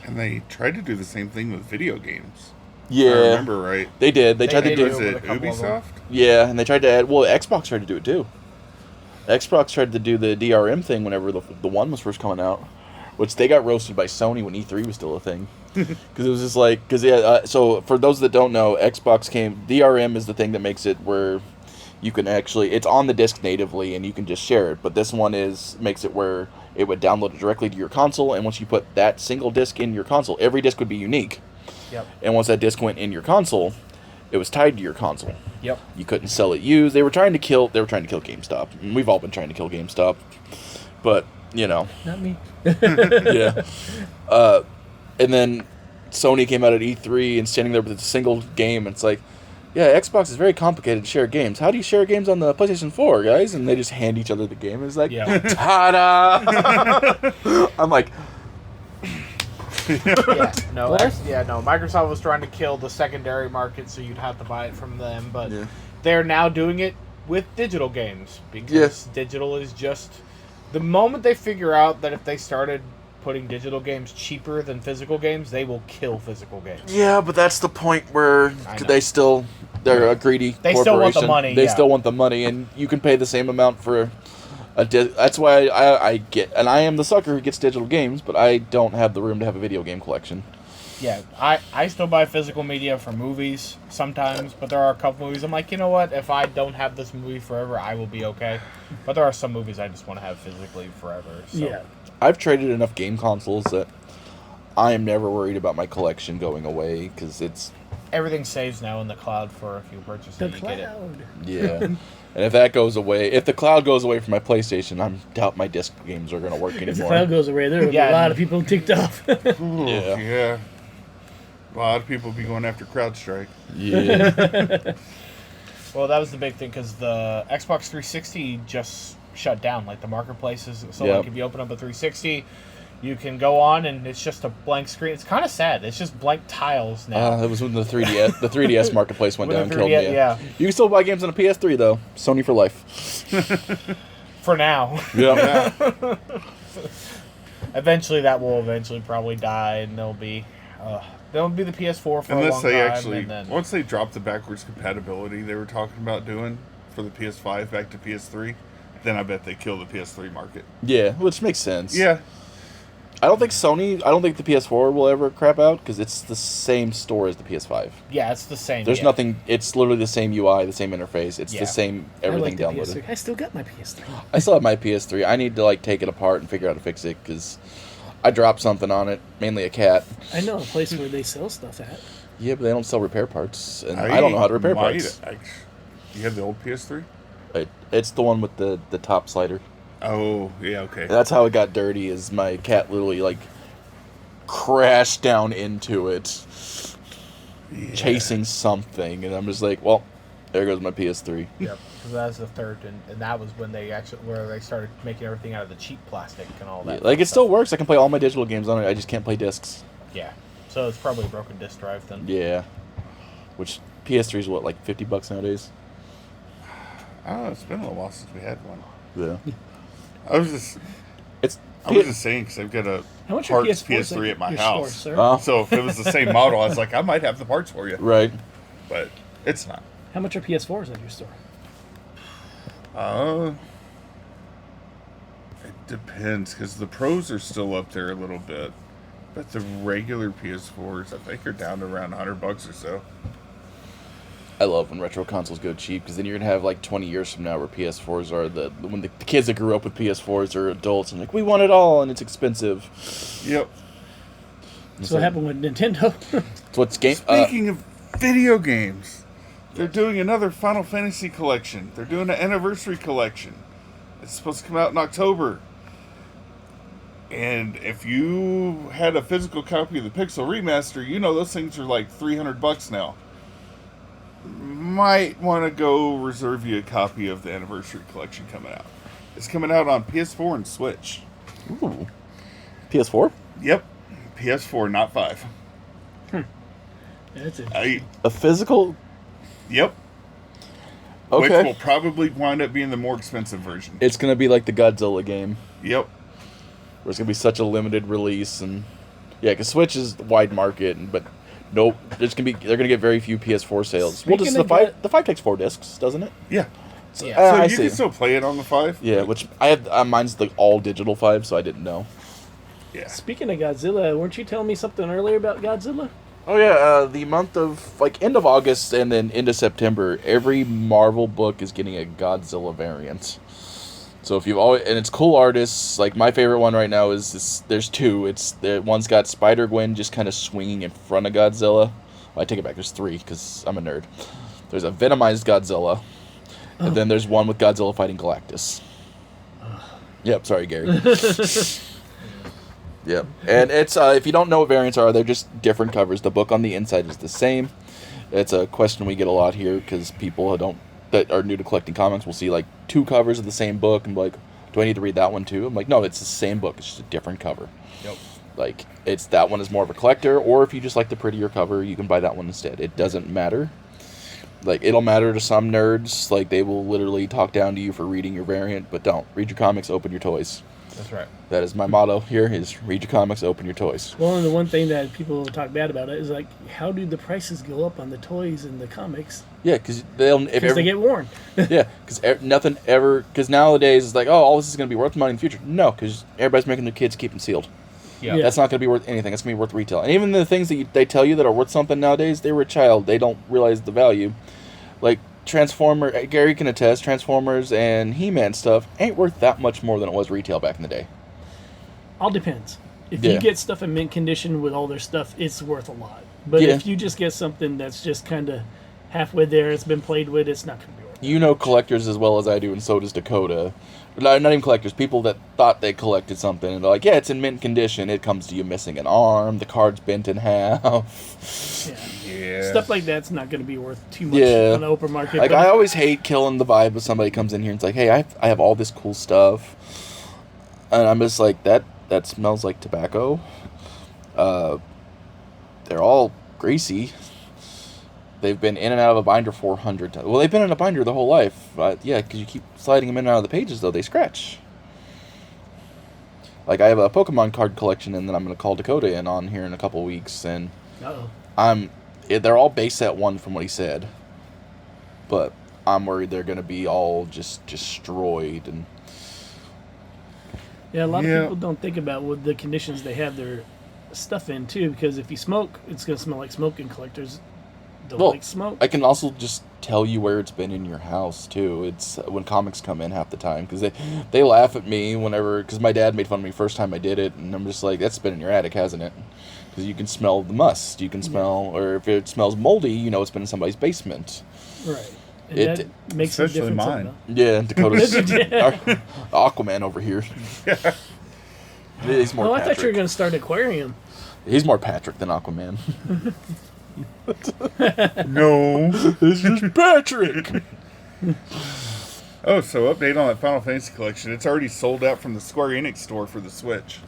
S3: And they tried to do the same thing with video games.
S1: Yeah.
S3: If I remember right.
S1: They did. They tried to
S4: they
S1: do
S4: do.
S3: Was
S4: with
S3: it
S4: a couple of them.
S3: Ubisoft?
S1: Yeah, and they tried to add... Well, Xbox tried to do it, too. Xbox tried to do the DRM thing whenever the one was first coming out, which they got roasted by Sony when E3 was still a thing. Because it was just like, so for those that don't know, Xbox DRM is the thing that makes it where you can actually, it's on the disc natively and you can just share it, but this one makes it where it would download it directly to your console, and once you put that single disc in your console, every disc would be unique.
S4: Yep.
S1: And once that disc went in your console, it was tied to your console.
S4: Yep.
S1: You couldn't sell it used. They were trying to kill GameStop. And we've all been trying to kill GameStop. But,
S2: Not me.
S1: yeah. And then Sony came out at E3 and standing there with a single game, and it's like, yeah, Xbox is very complicated to share games. How do you share games on the PlayStation 4, guys? And they just hand each other the game. It's like, ta-da! I'm like...
S4: Microsoft was trying to kill the secondary market, so you'd have to buy it from them, but they're now doing it with digital games, because digital is just... The moment they figure out that if they started putting digital games cheaper than physical games, they will kill physical games.
S1: Yeah, but that's the point where they're a greedy corporation.
S4: They still want the money.
S1: They still want the money, and you can pay the same amount for a that's why I get, and I am the sucker who gets digital games, but I don't have the room to have a video game collection.
S4: Yeah, I still buy physical media for movies sometimes, but there are a couple movies I'm like, you know what, if I don't have this movie forever, I will be okay. But there are some movies I just want to have physically forever. So.
S2: Yeah.
S1: I've traded enough game consoles that I am never worried about my collection going away, because it's...
S4: Everything saves now in the cloud for if you purchase it, you get it.
S1: Yeah. And if that goes away, if the cloud goes away from my PlayStation, I doubt my disc games are going to work anymore.
S2: If the cloud goes away, there will be a lot of people ticked off.
S3: Yeah. A lot of people be going after CrowdStrike.
S1: Yeah.
S4: Well, that was the big thing, because the Xbox 360 just shut down, like the marketplaces. So like if you open up a 360, you can go on and it's just a blank screen. It's kind of sad. It's just blank tiles now.
S1: It was when the 3DS marketplace went down and killed me.
S4: Yeah.
S1: You can still buy games on a PS3 though. Sony for life.
S4: For now.
S1: Yeah.
S4: Eventually that will probably die, and there'll be the PS4 for a long time.
S3: Once they drop the backwards compatibility they were talking about doing for the PS5 back to PS3, then I bet they kill the PS3 market.
S1: Yeah, which makes sense.
S3: Yeah.
S1: I don't think the PS4 will ever crap out, because it's the same store as the PS5.
S4: Yeah, it's the same.
S1: There's nothing, it's literally the same UI, the same interface. It's the same everything downloaded.
S2: I still got my PS3.
S1: I still have my PS3. I need to take it apart and figure out how to fix it, because I dropped something on it, mainly a cat.
S2: I know a place where they sell stuff at.
S1: Yeah, but they don't sell repair parts, and I don't know how to repair parts.
S3: You have the old PS3?
S1: It's the one with the top slider.
S3: Oh, yeah, okay.
S1: That's how it got dirty, is my cat literally, crashed down into it, chasing something, and I'm just like, well, there goes my PS3.
S4: Yep, because that's the third, and that was when they started making everything out of the cheap plastic and all that.
S1: Yeah, it still works. I can play all my digital games on it. I just can't play discs.
S4: Yeah, so it's probably a broken disc drive then.
S1: Yeah, which PS3 is what, $50 nowadays?
S3: I don't know. It's been a little while since we had one.
S1: Yeah.
S3: I was just saying, because I've got a parts PS3 at my house. So if it was the same model, I was like, I might have the parts for you.
S1: Right.
S3: But it's not.
S2: How much are PS4s at your store?
S3: It depends, because the pros are still up there a little bit, but the regular PS4s I think are down to around $100 or so.
S1: I love when retro consoles go cheap, because then you're gonna have 20 years from now where PS4s are when the kids that grew up with PS4s are adults and we want it all and it's expensive.
S3: Yep.
S2: That's what happened with Nintendo.
S3: Speaking of video games, they're doing another Final Fantasy collection. They're doing an anniversary collection. It's supposed to come out in October. And if you had a physical copy of the Pixel Remaster, those things are $300 now. Might want to go reserve you a copy of the anniversary collection coming out. It's coming out on PS4 and Switch.
S1: Ooh. PS4?
S3: Yep. PS4, not 5.
S2: That's
S1: a physical?
S3: Yep.
S1: Okay.
S3: Which will probably wind up being the more expensive version.
S1: It's going to be like the Godzilla game.
S3: Yep.
S1: Where it's going to be such a limited release. And yeah, because Switch is wide market, but nope, they're going to get very few PS4 sales. The 5 takes 4 discs, doesn't it?
S3: Yeah.
S1: So
S3: you can still play it on the 5.
S1: Yeah, which I have. Mine's all digital 5, so I didn't know.
S3: Yeah.
S2: Speaking of Godzilla, weren't you telling me something earlier about Godzilla?
S1: Oh yeah, the month of end of August and then into September, every Marvel book is getting a Godzilla variant. So if you've always, and it's cool artists. Like my favorite one right now is this. There's two. One's got Spider-Gwen just kind of swinging in front of Godzilla. Well, I take it back. There's three because I'm a nerd. There's a Venomized Godzilla, and then there's one with Godzilla fighting Galactus. Yep. Sorry, Gary. Yep. And it's if you don't know what variants are, they're just different covers. The book on the inside is the same. It's a question we get a lot here because people that are new to collecting comics will see like two covers of the same book and be like, do I need to read that one too? I'm like, no, it's the same book. It's just a different cover.
S4: Yep.
S1: Like it's that one is more of a collector, or if you just like the prettier cover, you can buy that one instead. It doesn't matter. Like it'll matter to some nerds. Like they will literally talk down to you for reading your variant, but don't read your comics. Open your toys.
S4: That's right.
S1: That is my motto here: is read your comics, open your toys.
S2: Well, and the one thing that people talk bad about it is like, how do the prices go up on the toys and the comics?
S1: Yeah, because
S2: they get worn.
S1: Yeah, because nothing ever. Because nowadays it's like, oh, all this is going to be worth money in the future. No, because everybody's making their kids keep them sealed.
S4: Yeah.
S2: Yeah.
S1: That's not going to be worth anything. It's going to be worth retail. And even the things that they tell you that are worth something nowadays, they were a child. They don't realize the value. Like Gary can attest, Transformers and He-Man stuff ain't worth that much more than it was retail back in the day.
S2: All depends. If
S1: Yeah.
S2: you get stuff in mint condition with all their stuff, it's worth a lot. But
S1: Yeah.
S2: if you just get something that's just kind of halfway there, it's been played with, it's not going to be worth it.
S1: You know collectors as well as I do, and so does Dakota. Not even collectors, people that thought they collected something, and they're like, yeah, it's in mint condition. It comes to you missing an arm, the card's bent in half.
S2: Yeah.
S3: Yeah.
S2: Stuff like that's not going to be worth too much
S1: Yeah.
S2: on the open market.
S1: Like,
S2: but
S1: I always hate killing the vibe if somebody comes in here and it's like, hey, I have all this cool stuff. And I'm just like, that smells like tobacco. They're all greasy. They've been in and out of a binder 400 times. Well, they've been in a binder the whole life. Yeah, because you keep sliding them in and out of the pages, though, they scratch. Like, I have a Pokemon card collection, and then I'm going to call Dakota in on here in a couple weeks, and
S2: Uh-oh.
S1: they're all base set 1 from what he said. But I'm worried they're going to be all just destroyed. And
S2: Yeah, a lot
S3: Yeah.
S2: of people don't think about what the conditions they have their stuff in, too, because if you smoke, it's going to smell like smoke, and collectors don't like smoke.
S1: I can also just tell you where it's been in your house, too. It's when comics come in half the time, because they laugh at me whenever, because my dad made fun of me first time I did it, and I'm just like, that's been in your attic, hasn't it? Because you can smell the must. You can smell, or if it smells moldy, you know it's been in somebody's basement.
S2: Right. And
S1: It-
S2: that makes a
S3: especially
S2: difference.
S3: mine.
S1: Yeah, Dakota's
S2: Yeah.
S1: Aquaman over here. He's more
S2: Oh, I
S1: Patrick.
S2: thought you were going to start aquarium.
S1: He's more Patrick than Aquaman.
S3: No.
S1: It's just Patrick!
S3: Oh, so update on that Final Fantasy collection. It's already sold out from the Square Enix store for the Switch.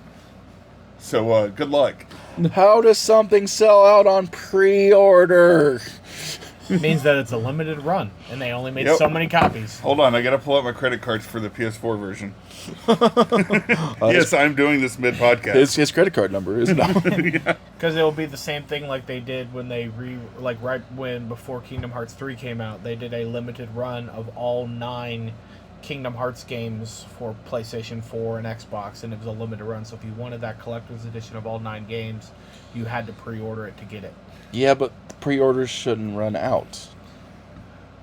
S3: So, good luck.
S1: How does something sell out on pre-order?
S4: Means that it's a limited run, and they only made
S3: Yep.
S4: so many copies.
S3: Hold on, I gotta pull out my credit cards for the PS4 version. Yes, I'm doing this mid-podcast.
S1: His credit card number, isn't it?
S4: Because it'll be the same thing like they did when they before Kingdom Hearts 3 came out. They did a limited run of all 9 Kingdom Hearts games for PlayStation 4 and Xbox, and it was a limited run. So if you wanted that collector's edition of all 9 games, you had to pre-order it to get it.
S1: Yeah, but pre-orders shouldn't run out.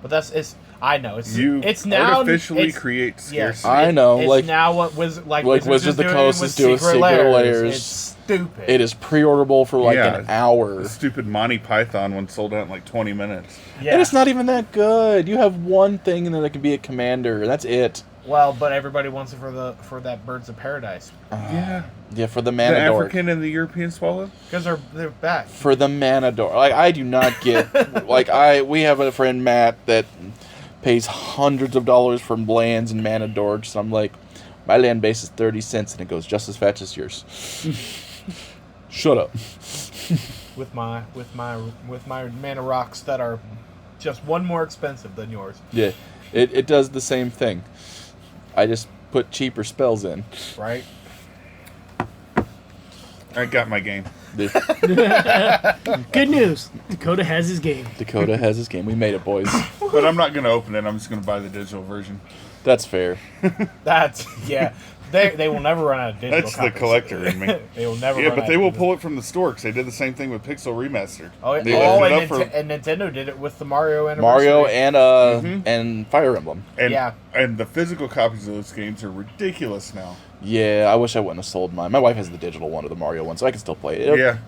S4: But I know
S3: You
S4: it's now
S3: artificially
S4: it's,
S3: create
S4: yes,
S3: scarcity.
S1: I know,
S4: it's
S1: like
S4: now what
S1: Wizards of the
S4: doing
S1: Coast
S4: with
S1: is doing Secret Layers.
S4: It's stupid.
S1: It is pre-orderable for like
S3: Yeah.
S1: an hour.
S3: The stupid Monty Python one sold out in like 20 minutes.
S4: Yeah.
S1: And it's not even that good. You have one thing and then it can be a commander. That's it.
S4: Well, but everybody wants it for that Birds of Paradise
S3: Yeah.
S1: Yeah, for the
S3: The
S1: Manador.
S3: African and the European swallow?
S4: because they're back.
S1: For the Manador. Like, I do not get... we have a friend, Matt, that pays hundreds of dollars for lands in Manador. So I'm like, my land base is 30 cents and it goes just as fast as yours. Shut up.
S4: With my mana rocks that are just one more expensive than yours.
S1: Yeah, it does the same thing. I just put cheaper spells in.
S4: Right?
S3: I got my game.
S2: Good news. Dakota has his game.
S1: Dakota has his game. We made it, boys.
S3: But I'm not going to open it. I'm just going to buy the digital version.
S1: That's fair.
S4: That's yeah. They will never run out of digital
S3: That's
S4: copies.
S3: the collector in me.
S4: They will never
S3: Yeah,
S4: run
S3: but
S4: out
S3: they
S4: of
S3: will
S4: digital.
S3: pull it from the store because they did the same thing with Pixel Remastered.
S4: Oh,
S3: They
S4: yeah.
S3: left
S4: And,
S3: it up for
S4: and Nintendo did it with the Mario anniversary.
S1: Mario and Fire Emblem.
S3: and
S4: Yeah.
S3: and the physical copies of those games are ridiculous now.
S1: Yeah, I wish I wouldn't have sold mine. My wife has the digital one of the Mario one, so I can still play it.
S3: Yeah.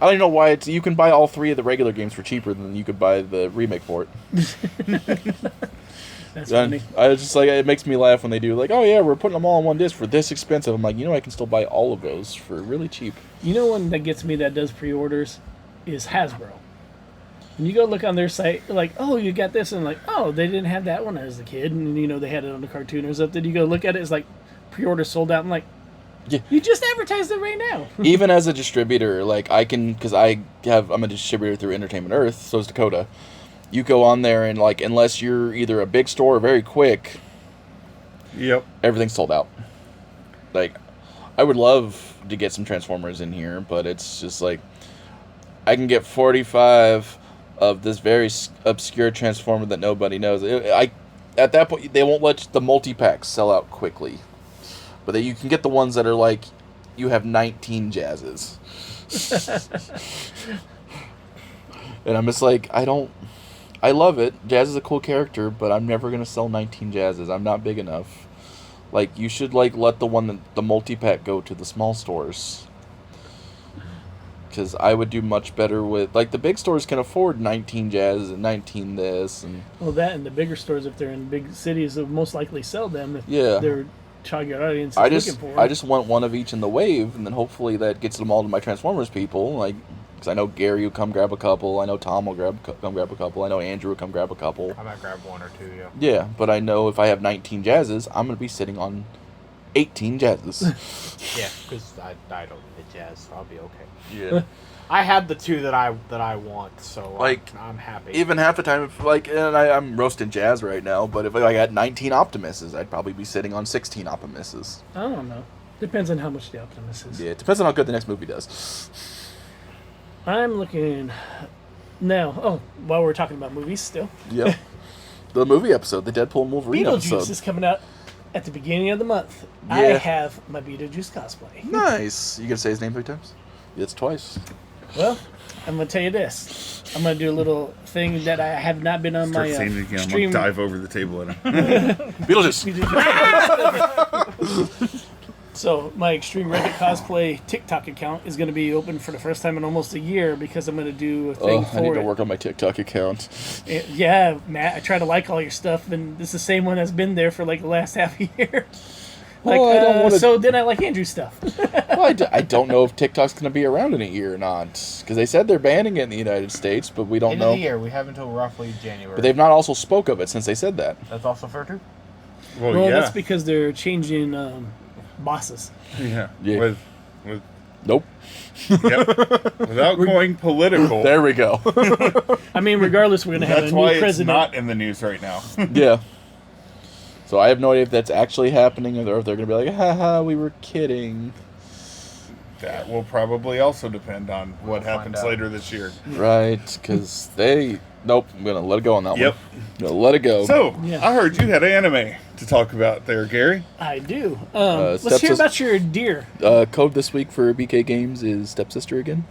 S1: I don't even know why you can buy all 3 of the regular games for cheaper than you could buy the remake for it.
S2: That's
S1: And
S2: funny.
S1: I was just like, it makes me laugh when they do like, oh yeah, we're putting them all on one disc for this expensive. I'm like, I can still buy all of those for really cheap.
S2: You know one that gets me that does pre-orders is Hasbro. When you go look on their site, like, oh, you got this, and like, oh, they didn't have that when I was a kid, and they had it on the cartoon or something. You go look at it, it's like pre-order sold out. I'm like,
S1: Yeah.
S2: you just advertised it right now.
S1: Even as a distributor, like I can, because I'm a distributor through Entertainment Earth, so is Dakota. You go on there and like, unless you're either a big store or very quick,
S3: Yep.
S1: everything's sold out. Like, I would love to get some Transformers in here, but it's just like, I can get 45 of this very obscure Transformer that nobody knows. At that point, they won't let the multi-packs sell out quickly. But you can get the ones that are like, you have 19 Jazzes. And I'm just like, I love it. Jazz is a cool character, but I'm never going to sell 19 Jazzes. I'm not big enough. Like, you should, like, let the multi-pack go to the small stores. Because I would do much better with, like, the big stores can afford 19 Jazzes and 19 this. And
S2: Well, that and the bigger stores, if they're in big cities, will most likely sell them if
S1: Yeah.
S2: their target audience is looking for
S1: I
S2: them.
S1: just want one of each in the wave, and then hopefully that gets them all to my Transformers people. Like, because I know Gary will come grab a couple. I know Tom will come grab a couple. I know Andrew will come grab a couple.
S4: I might grab 1 or 2, yeah.
S1: Yeah, but I know if I have 19 Jazzes, I'm going to be sitting on 18 Jazzes.
S4: Yeah, because I don't need jazz, so I'll be okay.
S1: Yeah.
S4: I have the 2 that I want, so
S1: Like,
S4: I'm happy.
S1: Even half the time, if like, and I'm roasting Jazz right now, but if I got 19 Optimuses, I'd probably be sitting on 16 Optimuses.
S2: I don't know. Depends on how much the Optimus is.
S1: Yeah, it depends on how good the next movie does.
S2: I'm looking now. Oh, while we're talking about movies still,
S1: Yep. The movie episode, the Deadpool and Wolverine
S2: Beetlejuice
S1: episode.
S2: is coming out at the beginning of the month. I
S1: Yeah.
S2: have my Beetlejuice cosplay.
S1: Nice. You gonna say his name 3 times? It's twice.
S2: Well, I'm gonna tell you this. I'm gonna do a little thing that I have not been on
S3: Start
S2: my
S3: saying it again. I'm
S2: stream.
S3: gonna dive over the table at him.
S1: Beetlejuice.
S2: So my Extreme Reddit cosplay TikTok account is going to be open for the first time in almost a year because I'm going to do a thing
S1: Oh, I need
S2: for
S1: to
S2: it.
S1: work on my TikTok account.
S2: Yeah, Matt, I try to like all your stuff, and this is the same one that's been there for like the last half a year. Like,
S1: Well, I don't wanna-
S2: so then I like Andrew's stuff.
S1: Well, I don't know if TikTok's going to be around in a year or not. Because they said they're banning it in the United States, but we don't
S4: End
S1: know.
S4: of the year, we have until roughly January.
S1: But they've not also spoke of it since they said that.
S4: That's also fair too.
S3: Well,
S2: Well,
S3: yeah.
S2: that's because they're changing bosses.
S3: Yeah.
S1: Yeah.
S3: With
S1: Nope.
S3: yep. Without going political.
S1: There we go.
S2: I mean, regardless, we're going to have
S3: That's
S2: a
S3: why
S2: new
S3: it's
S2: president.
S3: not in the news right now.
S1: Yeah. So I have no idea if that's actually happening or if they're going to be like, haha, we were kidding.
S3: That will probably also depend on what
S4: find
S3: happens
S4: out.
S3: later this year.
S1: Right, because they... Nope, I'm going to let it go on that
S3: Yep.
S1: one. I'm going to let it go.
S3: So,
S2: Yeah.
S3: I heard you had anime to talk about there, Gary.
S2: I do. Let's hear
S1: Stepsis-
S2: about your deer.
S1: Code this week for BK Games is Stepsister again.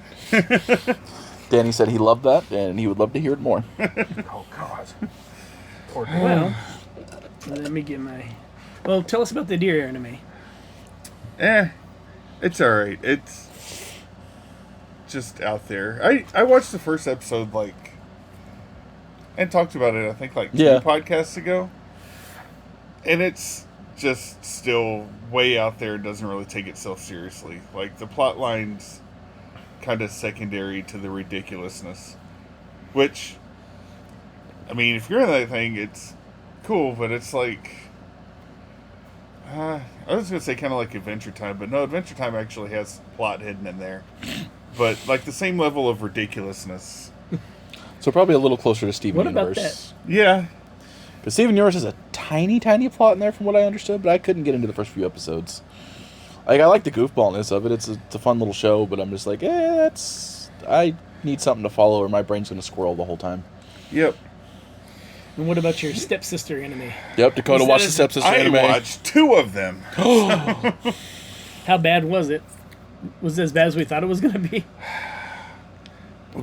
S1: Danny said he loved that, and he would love to hear it more.
S4: Oh God. Poor dude.
S2: Well, let me get my... Well, tell us about the deer anime.
S3: It's alright. It's just out there. I watched the first episode, and talked about it, I think, 2
S1: Yeah.
S3: podcasts ago. And it's just still way out there, doesn't really take itself seriously. The plot line's kind of secondary to the ridiculousness. Which, I mean, if you're in that thing, it's cool, but it's I was going to say kind of like Adventure Time, but no, Adventure Time actually has plot hidden in there. But, the same level of ridiculousness.
S1: So probably a little closer to Steven
S2: What about
S1: Universe.
S3: Yeah.
S1: Because Steven Universe has a tiny, tiny plot in there from what I understood, but I couldn't get into the first few episodes. I like the goofballness of it. It's a fun little show, but I'm just like, I need something to follow or my brain's going to squirrel the whole time.
S3: Yep.
S2: And what about your stepsister anime?
S1: Yep, Dakota
S2: Was that
S1: watched the
S2: as-
S1: Stepsister
S3: I
S1: anime.
S3: watched 2 of them.
S2: How bad was it? Was it as bad as we thought it was going to be?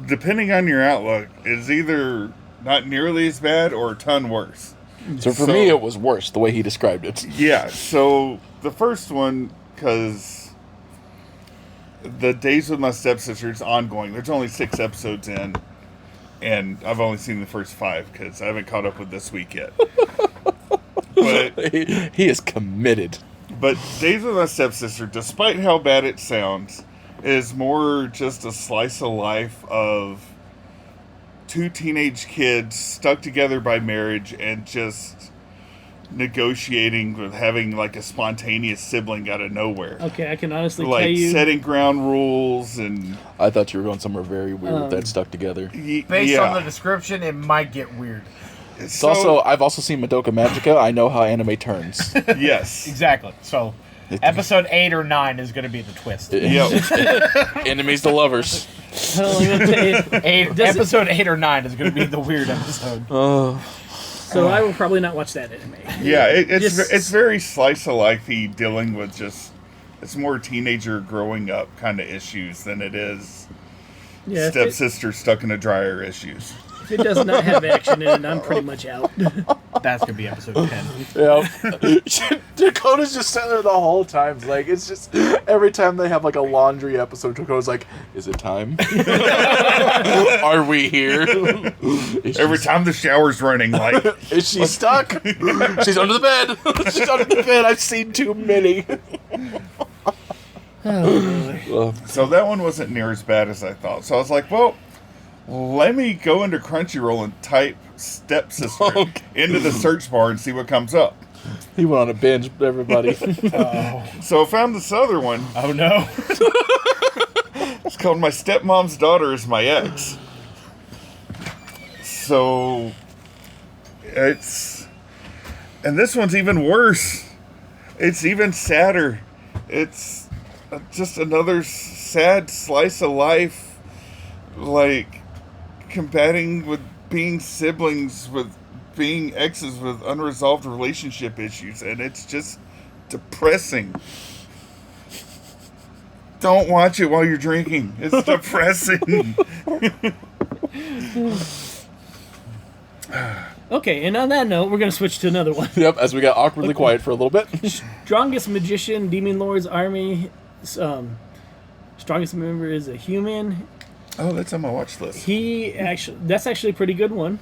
S3: Depending on your outlook, it's either not nearly as bad or a ton worse.
S1: So for me, it was worse, the way he described it.
S3: Yeah, so the first one, because the Days with My Stepsister is ongoing. There's only 6 episodes in, and I've only seen the first 5 because I haven't caught up with this week yet. But
S1: He is committed.
S3: Days with My Stepsister, despite how bad it sounds, is more just a slice of life of 2 teenage kids stuck together by marriage and just negotiating with having like a spontaneous sibling out of nowhere.
S2: Okay, I can honestly tell
S3: Like
S2: you.
S3: setting ground rules and
S1: I thought you were going somewhere very weird with that stuck together.
S4: Based on the description, it might get weird.
S1: It's also, I've also seen Madoka Magica. I know how anime turns.
S3: yes.
S4: Exactly. So, episode 8 or 9 is going to be the twist.
S1: Enemies to lovers.
S2: Well, I'm gonna tell you,
S4: Episode 8 or 9 is going to be the weird episode.
S2: so I will probably not watch that anime.
S3: Yeah, it's
S2: Just-
S3: it's very slice of lifey, dealing with just it's more teenager growing up kind of issues than it is
S2: Yeah,
S3: stepsister stuck in a dryer issues.
S2: if it does not have action in it, I'm pretty much out.
S4: That's going to be episode 10.
S1: Yep. Dakota's just sitting there the whole time. Like, it's just every time they have like a laundry episode, Dakota's like, "Is it time? Are we here?"
S3: Every time the shower's running, like
S1: Is she stuck? She's under the bed. She's under the bed. I've seen too many.
S3: so that one wasn't near as bad as I thought. So I was like, well, let me go into Crunchyroll and type stepsister into the search bar and see what comes up.
S1: He went on a binge, everybody.
S3: So I found this other one.
S4: Oh, no.
S3: It's called My Stepmom's Daughter is My Ex. So it's... And this one's even worse. It's even sadder. It's just another sad slice of life. Like, combating with being siblings, with being exes with unresolved relationship issues. And it's just depressing. Don't watch it while you're drinking. It's depressing.
S2: Okay, and on that note, we're gonna switch to another one.
S1: Yep, as we got awkwardly quiet for a little bit.
S2: Strongest magician, Demon Lord's army. Strongest member is a human.
S3: Oh, that's on my watch list.
S2: That's actually a pretty good one.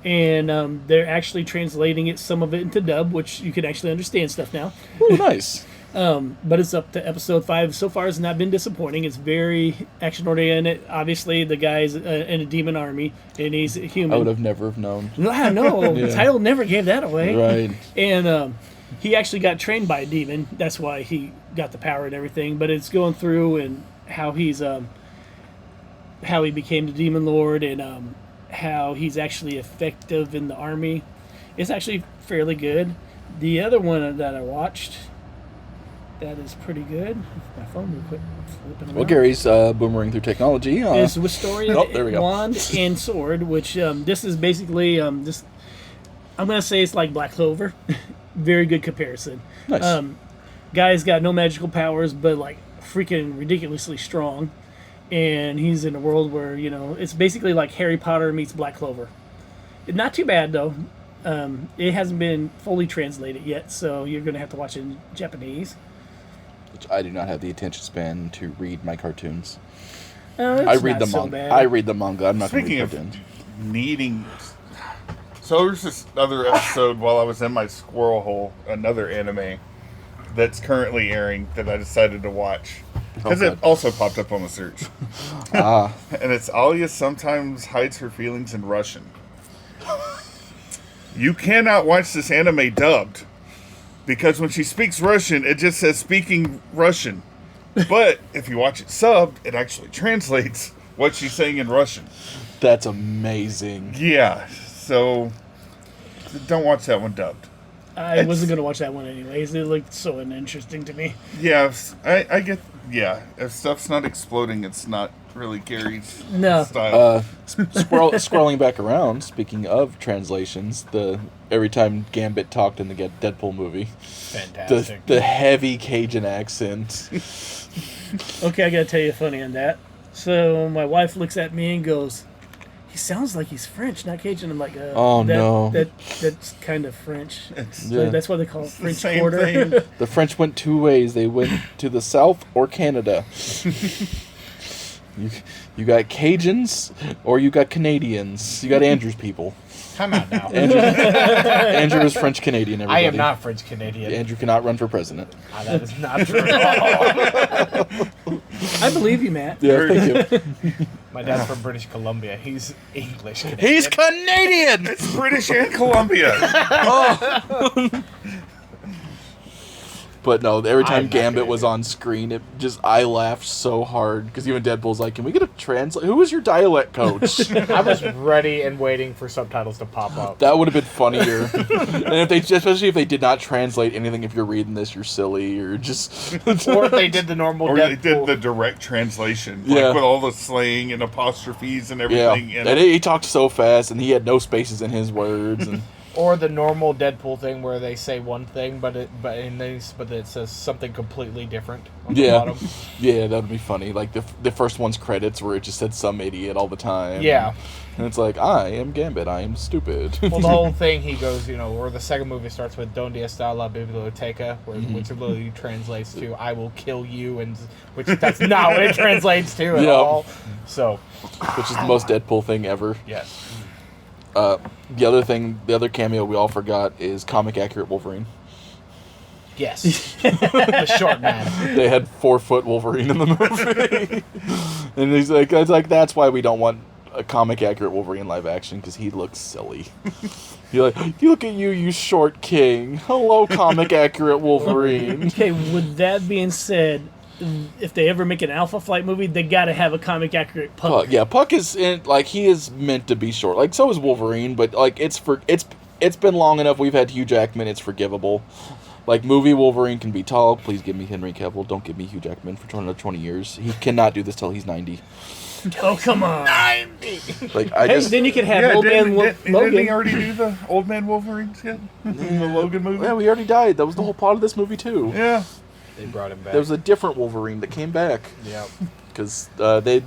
S2: And they're actually translating it, some of it into dub, which you can actually understand stuff now.
S1: Ooh, nice.
S2: But it's up to episode 5. So far, it's not been disappointing. It's very action-oriented. Obviously, the guy's in a demon army, and he's a human.
S1: I would have never have known.
S2: I know.
S1: Yeah.
S2: The title never gave that away.
S1: Right.
S2: And he actually got trained by a demon. That's why he got the power and everything. But it's going through and how he's how he became the demon lord and how he's actually effective in the army. It's actually fairly good. The other one that I watched, that is pretty good. My phone will quit flipping around.
S1: Well, Gary's boomerang through technology.
S2: Is with story
S1: Oh, there we go.
S2: wand and sword, which this is basically this. I'm gonna say it's like Black Clover. Very good comparison.
S1: Nice.
S2: Guy's got no magical powers, but like freaking ridiculously strong, and he's in a world where it's basically like Harry Potter meets Black Clover. Not too bad though. It hasn't been fully translated yet, so you're gonna have to watch it in Japanese.
S1: Which I do not have the attention span to read my cartoons.
S2: It's
S1: I read
S2: not
S1: the
S2: so
S1: manga.
S2: bad.
S1: I read the manga. I'm not going to
S3: Speaking
S1: read
S3: of
S1: cartoons.
S3: needing... So there's this other episode while I was in my squirrel hole, another anime that's currently airing that I decided to watch. Because it also popped up on the search. And it's Alia sometimes hides her feelings in Russian. You cannot watch this anime dubbed. Because when she speaks Russian, it just says speaking Russian. But if you watch it subbed, it actually translates what she's saying in Russian.
S1: That's amazing.
S3: Yeah, so don't watch that one dubbed.
S2: I wasn't gonna watch that one anyways. It looked so uninteresting to me.
S3: Yeah, I get. Yeah, if stuff's not exploding, it's not really Gary's
S2: No.
S3: style.
S1: Scrolling back around, speaking of translations, every time Gambit talked in the Deadpool movie,
S4: Fantastic.
S1: the heavy Cajun accent.
S2: Okay, I gotta tell you funny on that. So my wife looks at me and goes, "He sounds like he's French, not Cajun." I'm like,
S1: Oh, no.
S2: That's kind of French.
S1: Yeah.
S2: That's why they call it
S3: the
S2: French
S3: same
S2: Quarter."
S3: thing.
S1: The French went two ways. They went to the South or Canada. You got Cajuns or you got Canadians. You got Andrew's people.
S4: Come on now.
S1: Andrew is French Canadian.
S4: I
S1: Everybody.
S4: am not French Canadian.
S1: Andrew cannot run for president.
S4: That is not true at all.
S2: I believe you, Matt.
S1: Yeah, thank you.
S4: My dad's from British Columbia. He's English Canadian.
S1: He's Canadian.
S3: It's British and Columbia.
S1: But no, every time
S4: I'm not
S1: Gambit was
S4: Canadian.
S1: on screen, I laughed so hard because even Deadpool's like, "Can we get a translate? Who is your dialect coach?"
S4: I was ready and waiting for subtitles to pop up.
S1: That would have been funnier. And especially if they did not translate anything. If you're reading this, you're silly or just.
S4: Or if they did the normal
S3: Or they did
S4: Deadpool.
S3: the direct translation,
S1: Yeah.
S3: like with all the slang and apostrophes and
S1: Yeah,
S3: everything.
S1: and he talked so fast, and he had no spaces in his words, and
S4: Or the normal Deadpool thing where they say one thing, but it says something completely different on the bottom.
S1: yeah, that would be funny. Like the first one's credits where it just said some idiot all the time.
S4: Yeah.
S1: and it's like, I am Gambit, I am stupid.
S4: Well, the whole thing, he goes, or the second movie starts with "Donde está la biblioteca," which literally translates to "I will kill you," and which that's not what it translates to at
S1: Yeah.
S4: all. So,
S1: Which is the most Deadpool thing ever.
S4: yes.
S1: The other cameo we all forgot is comic accurate Wolverine.
S4: Yes. The short man.
S1: They had 4-foot Wolverine in the movie, and he's like, "It's like that's why we don't want a comic accurate Wolverine live action because he looks silly." You're like, "You look at you, you short king. Hello, comic accurate Wolverine."
S2: Okay, with that being said, if they ever make an Alpha Flight movie, they gotta have a comic accurate Puck.
S1: Puck, yeah, Puck is he is meant to be short. Like so is Wolverine, but like it's been long enough. We've had Hugh Jackman. It's forgivable. Like movie Wolverine can be tall. Please give me Henry Cavill. Don't give me Hugh Jackman for another 20 years. He cannot do this till he's 90.
S2: Oh, come on.
S1: Like I
S2: Hey,
S1: just
S2: then you could have Old Man
S3: didn't he
S2: Logan.
S3: already do the Old Man Wolverine skit? The Logan movie?
S1: yeah, we already died. That was the whole plot of this movie too.
S3: Yeah.
S4: They brought him back.
S1: There was a different Wolverine that came back
S4: Yep.
S1: because they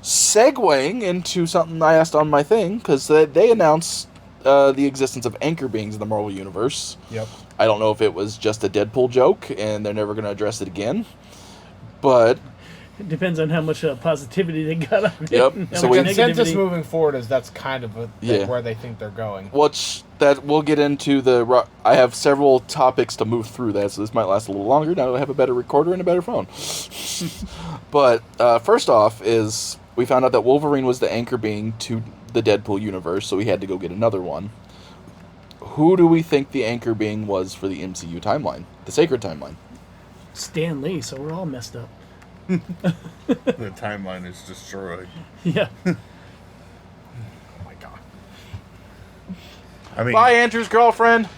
S1: segueing into something I asked on my thing because they announced the existence of anchor beings in the Marvel universe.
S4: Yep.
S1: I don't know if it was just a Deadpool joke and they're never going to address it again, but
S2: It depends on how much positivity they got on it.
S1: Yep.
S2: and how
S1: So
S2: much
S1: we-
S4: Consensus
S2: negativity.
S4: moving forward is that's kind of
S1: Yeah.
S4: where they think they're going.
S1: that we'll get into I have several topics to move through that, so this might last a little longer now that I have a better recorder and a better phone. But first off is we found out that Wolverine was the anchor being to the Deadpool universe, so we had to go get another one. Who do we think the anchor being was for the MCU timeline, the sacred timeline?
S2: Stan Lee, so we're all messed up.
S3: The timeline is destroyed.
S2: Yeah.
S4: Oh my god.
S3: I mean,
S1: Bye, Andrew's girlfriend.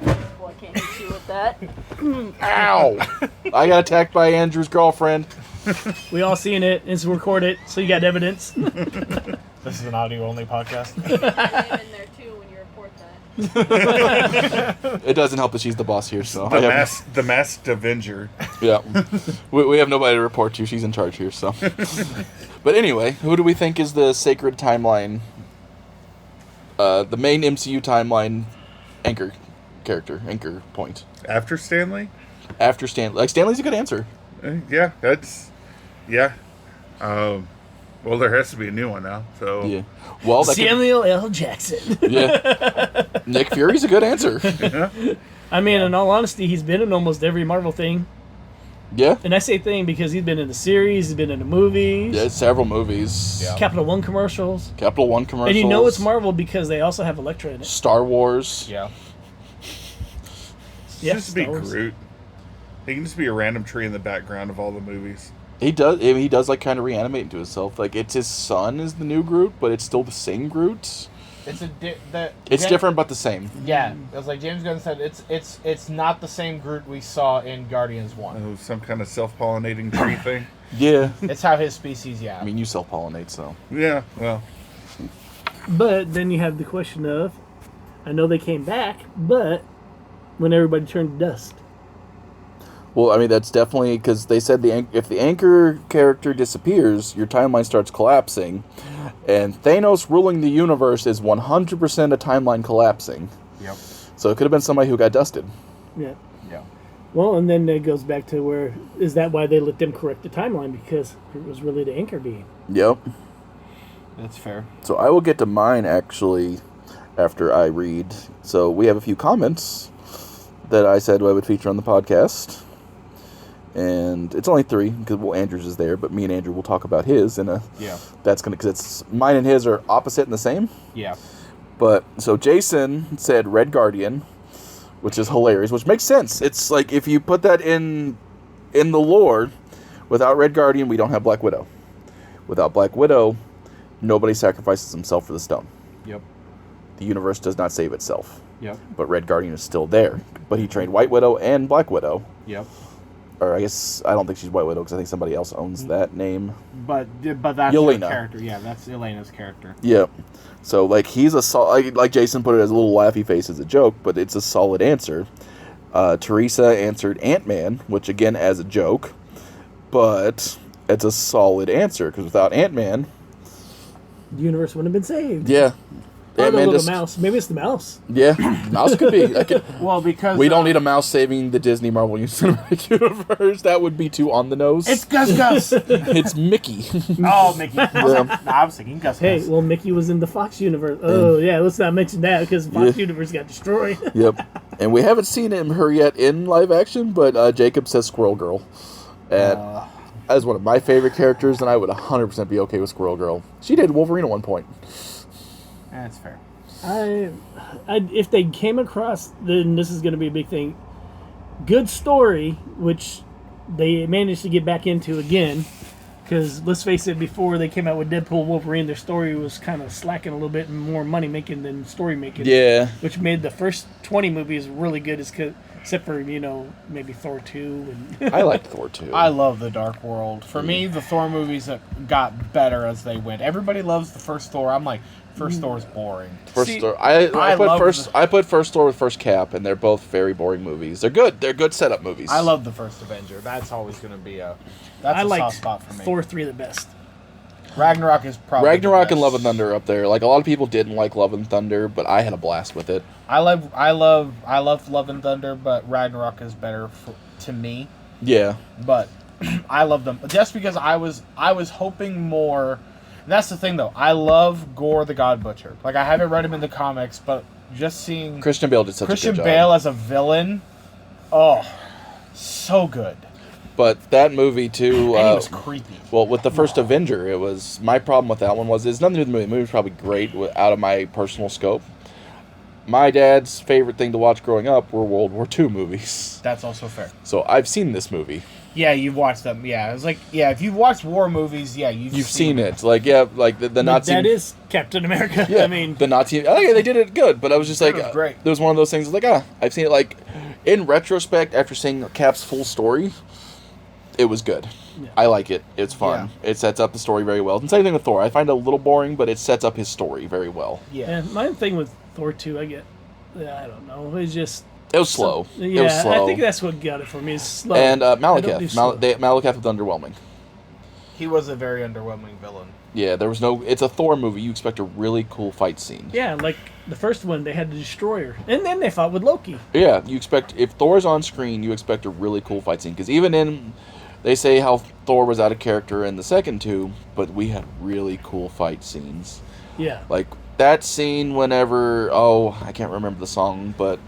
S5: Well, I can't hit you with that.
S1: Ow! I got attacked by Andrew's girlfriend.
S2: We all seen it. It's recorded, so you got evidence.
S4: This is an audio-only podcast.
S5: Put my name in there too when you report that.
S1: It doesn't help that she's the boss here, so
S3: the masked Avenger.
S1: yeah, we have nobody to report to. She's in charge here, so. But anyway, who do we think is the sacred timeline? The main MCU timeline anchor point
S3: After Stanley?
S1: after Stanley. Like Stanley's a good answer.
S3: Yeah, that's... Yeah. Well, there has to be a new one now, so...
S1: Yeah. Well, that could,
S2: Samuel L. Jackson.
S1: yeah. Nick Fury's a good answer.
S2: I mean, in all honesty, he's been in almost every Marvel thing.
S1: Yeah.
S2: And I say thing because he's been in the series, he's been in the movies,
S1: Yeah, several movies.
S4: Yeah.
S2: Capital One commercials.
S1: Capital One commercials.
S2: And you know it's Marvel because they also have Elektra in it.
S1: Star Wars.
S4: Yeah.
S2: Yeah,
S3: just be
S2: Star Wars.
S3: Groot. He can just be a random tree in the background of all the movies.
S1: He does like kind of reanimate into himself. Like it's his son is the new Groot, but it's still the same Groot. It's different but the same.
S4: Yeah, it was like James Gunn said. It's not the same Groot we saw in Guardians 1.
S3: Oh, some kind of self-pollinating tree thing.
S1: Yeah.
S4: It's how his species. Yeah.
S1: I mean, you self-pollinate, so.
S3: Yeah, well,
S2: But then you have the question of, I know they came back, but when everybody turned to dust.
S1: Well, I mean, that's definitely because they said if the anchor character disappears, your timeline starts collapsing. And Thanos ruling the universe is 100% a timeline collapsing.
S4: Yep.
S1: So it could have been somebody who got dusted.
S2: Yeah.
S4: Yeah.
S2: Well, and then it goes back to where, is that why they let them correct the timeline? Because it was really the anchor being.
S1: Yep.
S4: That's fair.
S1: So I will get to mine, actually, after I read. So we have a few comments that I said I would feature on the podcast. And it's only 3, because Andrew's is there, but me and Andrew will talk about his, and
S4: Yeah.
S1: that's going to, because it's, mine and his are opposite and the same.
S4: Yeah.
S1: But, so Jason said Red Guardian, which is hilarious, which makes sense. It's like, if you put that in the lore, without Red Guardian, we don't have Black Widow. Without Black Widow, nobody sacrifices himself for the stone.
S4: Yep.
S1: The universe does not save itself.
S4: Yep.
S1: But Red Guardian is still there. But he trained White Widow and Black Widow.
S4: Yep.
S1: Or I guess, I don't think she's White Widow, because I think somebody else owns that name.
S4: But that's
S1: Yelena.
S4: her character. Yeah, that's Elena's character.
S1: Yeah. So, like, he's like Jason put it as a little laughy face as a joke, but it's a solid answer. Teresa answered Ant-Man, which, again, as a joke. But it's a solid answer, because without Ant-Man...
S2: The universe wouldn't have been saved.
S1: Yeah.
S2: Or the
S1: Ant-Man
S2: little mouse. Maybe it's the mouse.
S1: Yeah, mouse could be.
S4: Well, because
S1: We don't need a mouse saving the Disney Marvel Cinematic Universe. That would be too on the nose.
S4: It's Gus Gus.
S1: It's Mickey.
S4: Oh, Mickey. I was thinking Gus
S2: Hey,
S4: Gus.
S2: well, Mickey was in the Fox universe. Oh, yeah, let's not mention that, because Fox universe got destroyed.
S1: Yep. And we haven't seen her yet in live action, but Jacob says Squirrel Girl. And as one of my favorite characters, and I would 100% be okay with Squirrel Girl. She did Wolverine at one point.
S4: That's fair.
S2: If they came across, then this is going to be a big thing. Good story, which they managed to get back into again. Because let's face it, before they came out with Deadpool, Wolverine, their story was kind of slacking a little bit and more money making than story making.
S1: Yeah.
S2: Which made the first 20 movies really good, except for maybe Thor 2. And
S1: I liked Thor 2.
S4: I love the Dark World. For me, the Thor movies got better as they went. Everybody loves the first Thor. I'm like, first Thor's boring.
S1: First Thor. I put first Thor with first Cap, and they're both very boring movies. They're good. They're good setup movies.
S4: I love the first Avenger. That's always going to be a
S2: I
S4: soft
S2: like
S4: spot for me.
S2: Thor 3 the best.
S4: Ragnarok is probably
S1: Ragnarok
S4: the
S1: and
S4: best.
S1: Love and Thunder up there. Like, a lot of people didn't like Love and Thunder, but I had a blast with it.
S4: I love Love and Thunder, but Ragnarok is better to me.
S1: Yeah.
S4: But I love them just because I was hoping more. And that's the thing, though. I love Gore the God Butcher. Like, I haven't read him in the comics, but just seeing
S1: Christian Bale did such a
S4: Christian
S1: good job.
S4: Bale as a villain, oh, so good.
S1: But that movie, too...
S4: And he was creepy.
S1: Well, with the first Avenger, it was... My problem with that one was... It's nothing to do with the movie. The movie was probably great out of my personal scope. My dad's favorite thing to watch growing up were World War II movies.
S4: That's also fair.
S1: So I've seen this movie.
S4: Yeah, you've watched them. Yeah, it's like, yeah, if you've watched war movies, yeah, you've
S1: seen it. Like, yeah, like the Nazi...
S2: That is Captain America.
S1: Yeah,
S2: I mean...
S1: the Nazi... Oh, yeah, they did it good, but I was just like...
S4: It was great.
S1: There was one of those things, like, I've seen it, like... In retrospect, after seeing Cap's full story, it was good.
S2: Yeah.
S1: I like it. It's fun.
S4: Yeah.
S1: It sets up the story very well. And same thing with Thor. I find it a little boring, but it sets up his story very well.
S4: Yeah.
S2: And my thing with Thor 2, I don't know. It's just...
S1: It was slow.
S2: Yeah,
S1: It was slow.
S2: I think that's what got it for me. Is slow.
S1: And
S2: I don't do
S1: Malekith.
S2: slow.
S1: Malekith was underwhelming.
S4: He was a very underwhelming villain.
S1: Yeah, there was no... It's a Thor movie. You expect a really cool fight scene.
S2: Yeah, like the first one, they had the Destroyer. And then they fought with Loki.
S1: Yeah, you expect... If Thor's on screen, you expect a really cool fight scene. Because even in... They say how Thor was out of character in the second two, but we had really cool fight scenes.
S2: Yeah.
S1: Like, that scene whenever... Oh, I can't remember the song, but...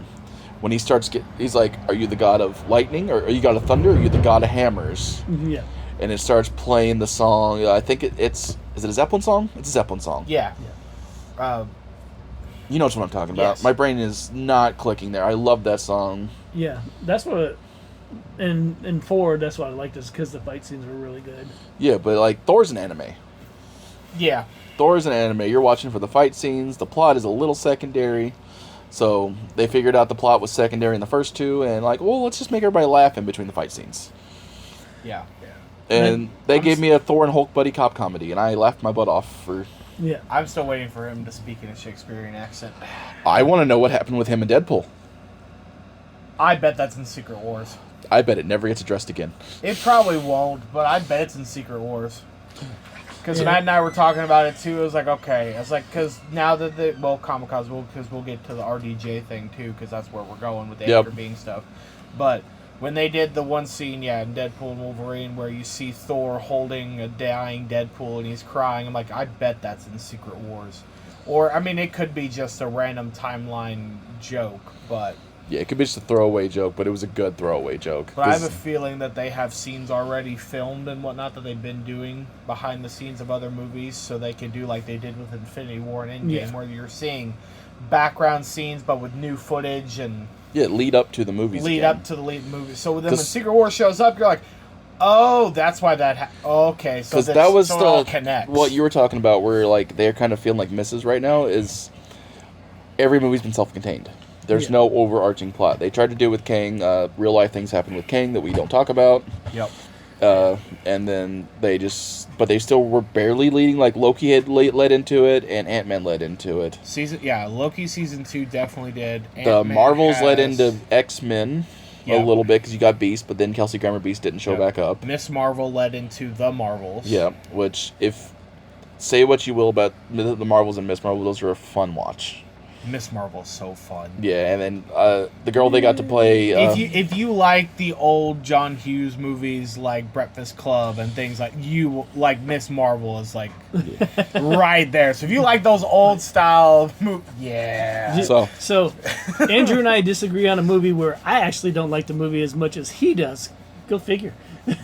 S1: When he starts... He's like, are you the god of lightning? Or are you god of thunder? Or are you the god of hammers?
S2: Yeah.
S1: And it starts playing the song. I think it's... Is it a Zeppelin song? It's a Zeppelin song.
S4: Yeah.
S1: You know what I'm talking about.
S4: Yes.
S1: My brain is not clicking there. I love that song.
S2: Yeah. That's what... In 4, that's why I liked this, because the fight scenes were really good.
S1: Yeah, but, like, Thor's an anime.
S4: Yeah.
S1: Thor is an anime. You're watching for the fight scenes. The plot is a little secondary. So they figured out the plot was secondary in the first two, and like, well, let's just make everybody laugh in between the fight scenes.
S4: Yeah.
S1: And they gave me a Thor and Hulk buddy cop comedy, and I laughed my butt off for...
S2: Yeah.
S4: I'm still waiting for him to speak in a Shakespearean accent.
S1: I want to know what happened with him and Deadpool.
S4: I bet that's in Secret Wars.
S1: I bet it never gets addressed again.
S4: It probably won't, but I bet it's in Secret Wars. Because
S2: Yeah.
S4: Matt and I were talking about it too. It was like, okay. I was like, because now that Comic-Cons, because we'll get to the RDJ thing too, because that's where we're going with the
S1: Yep.
S4: Anchor Being stuff. But when they did the one scene, in Deadpool and Wolverine, where you see Thor holding a dying Deadpool and he's crying, I'm like, I bet that's in Secret Wars. Or, I mean, it could be just a random timeline joke, but...
S1: Yeah, it could be just a throwaway joke, but it was a good throwaway joke.
S4: But I have a feeling that they have scenes already filmed and whatnot that they've been doing behind the scenes of other movies, so they can do like they did with Infinity War and Endgame,
S2: Yeah.
S4: where you're seeing background scenes but with new footage and
S1: Yeah, lead up to the movies.
S4: lead
S1: again.
S4: up to the lead movie. So then when
S1: 'Cause-
S4: Secret War shows up, you're like, oh, that's why that. Okay, so
S1: Because that was
S4: so it all
S1: the
S4: connects.
S1: what you were talking about, where like they're kind of feeling like misses right now. Is every movie's been self-contained. There's
S2: Yeah.
S1: no overarching plot. They tried to do with Kang. Real life things happen with Kang that we don't talk about.
S4: Yep.
S1: And then but they still were barely leading. Like Loki had led into it, and Ant-Man led into it.
S4: Loki season 2 definitely did.
S1: The
S4: Ant-Man
S1: Marvels led
S4: has-
S1: into X-Men a
S4: Yep.
S1: little bit because you got Beast, but then Kelsey Grammer Beast didn't show
S4: Yep.
S1: back up.
S4: Miss Marvel led into the Marvels.
S1: Yeah, which say what you will about the Marvels and Miss Marvel, those are a fun watch.
S4: Miss Marvel's so fun.
S1: Yeah, and then the girl they got to play.
S4: If you like the old John Hughes movies like Breakfast Club and things like like Miss Marvel is like right there. So if you like those old style yeah.
S1: So
S2: Andrew and I disagree on a movie where I actually don't like the movie as much as he does. Go figure.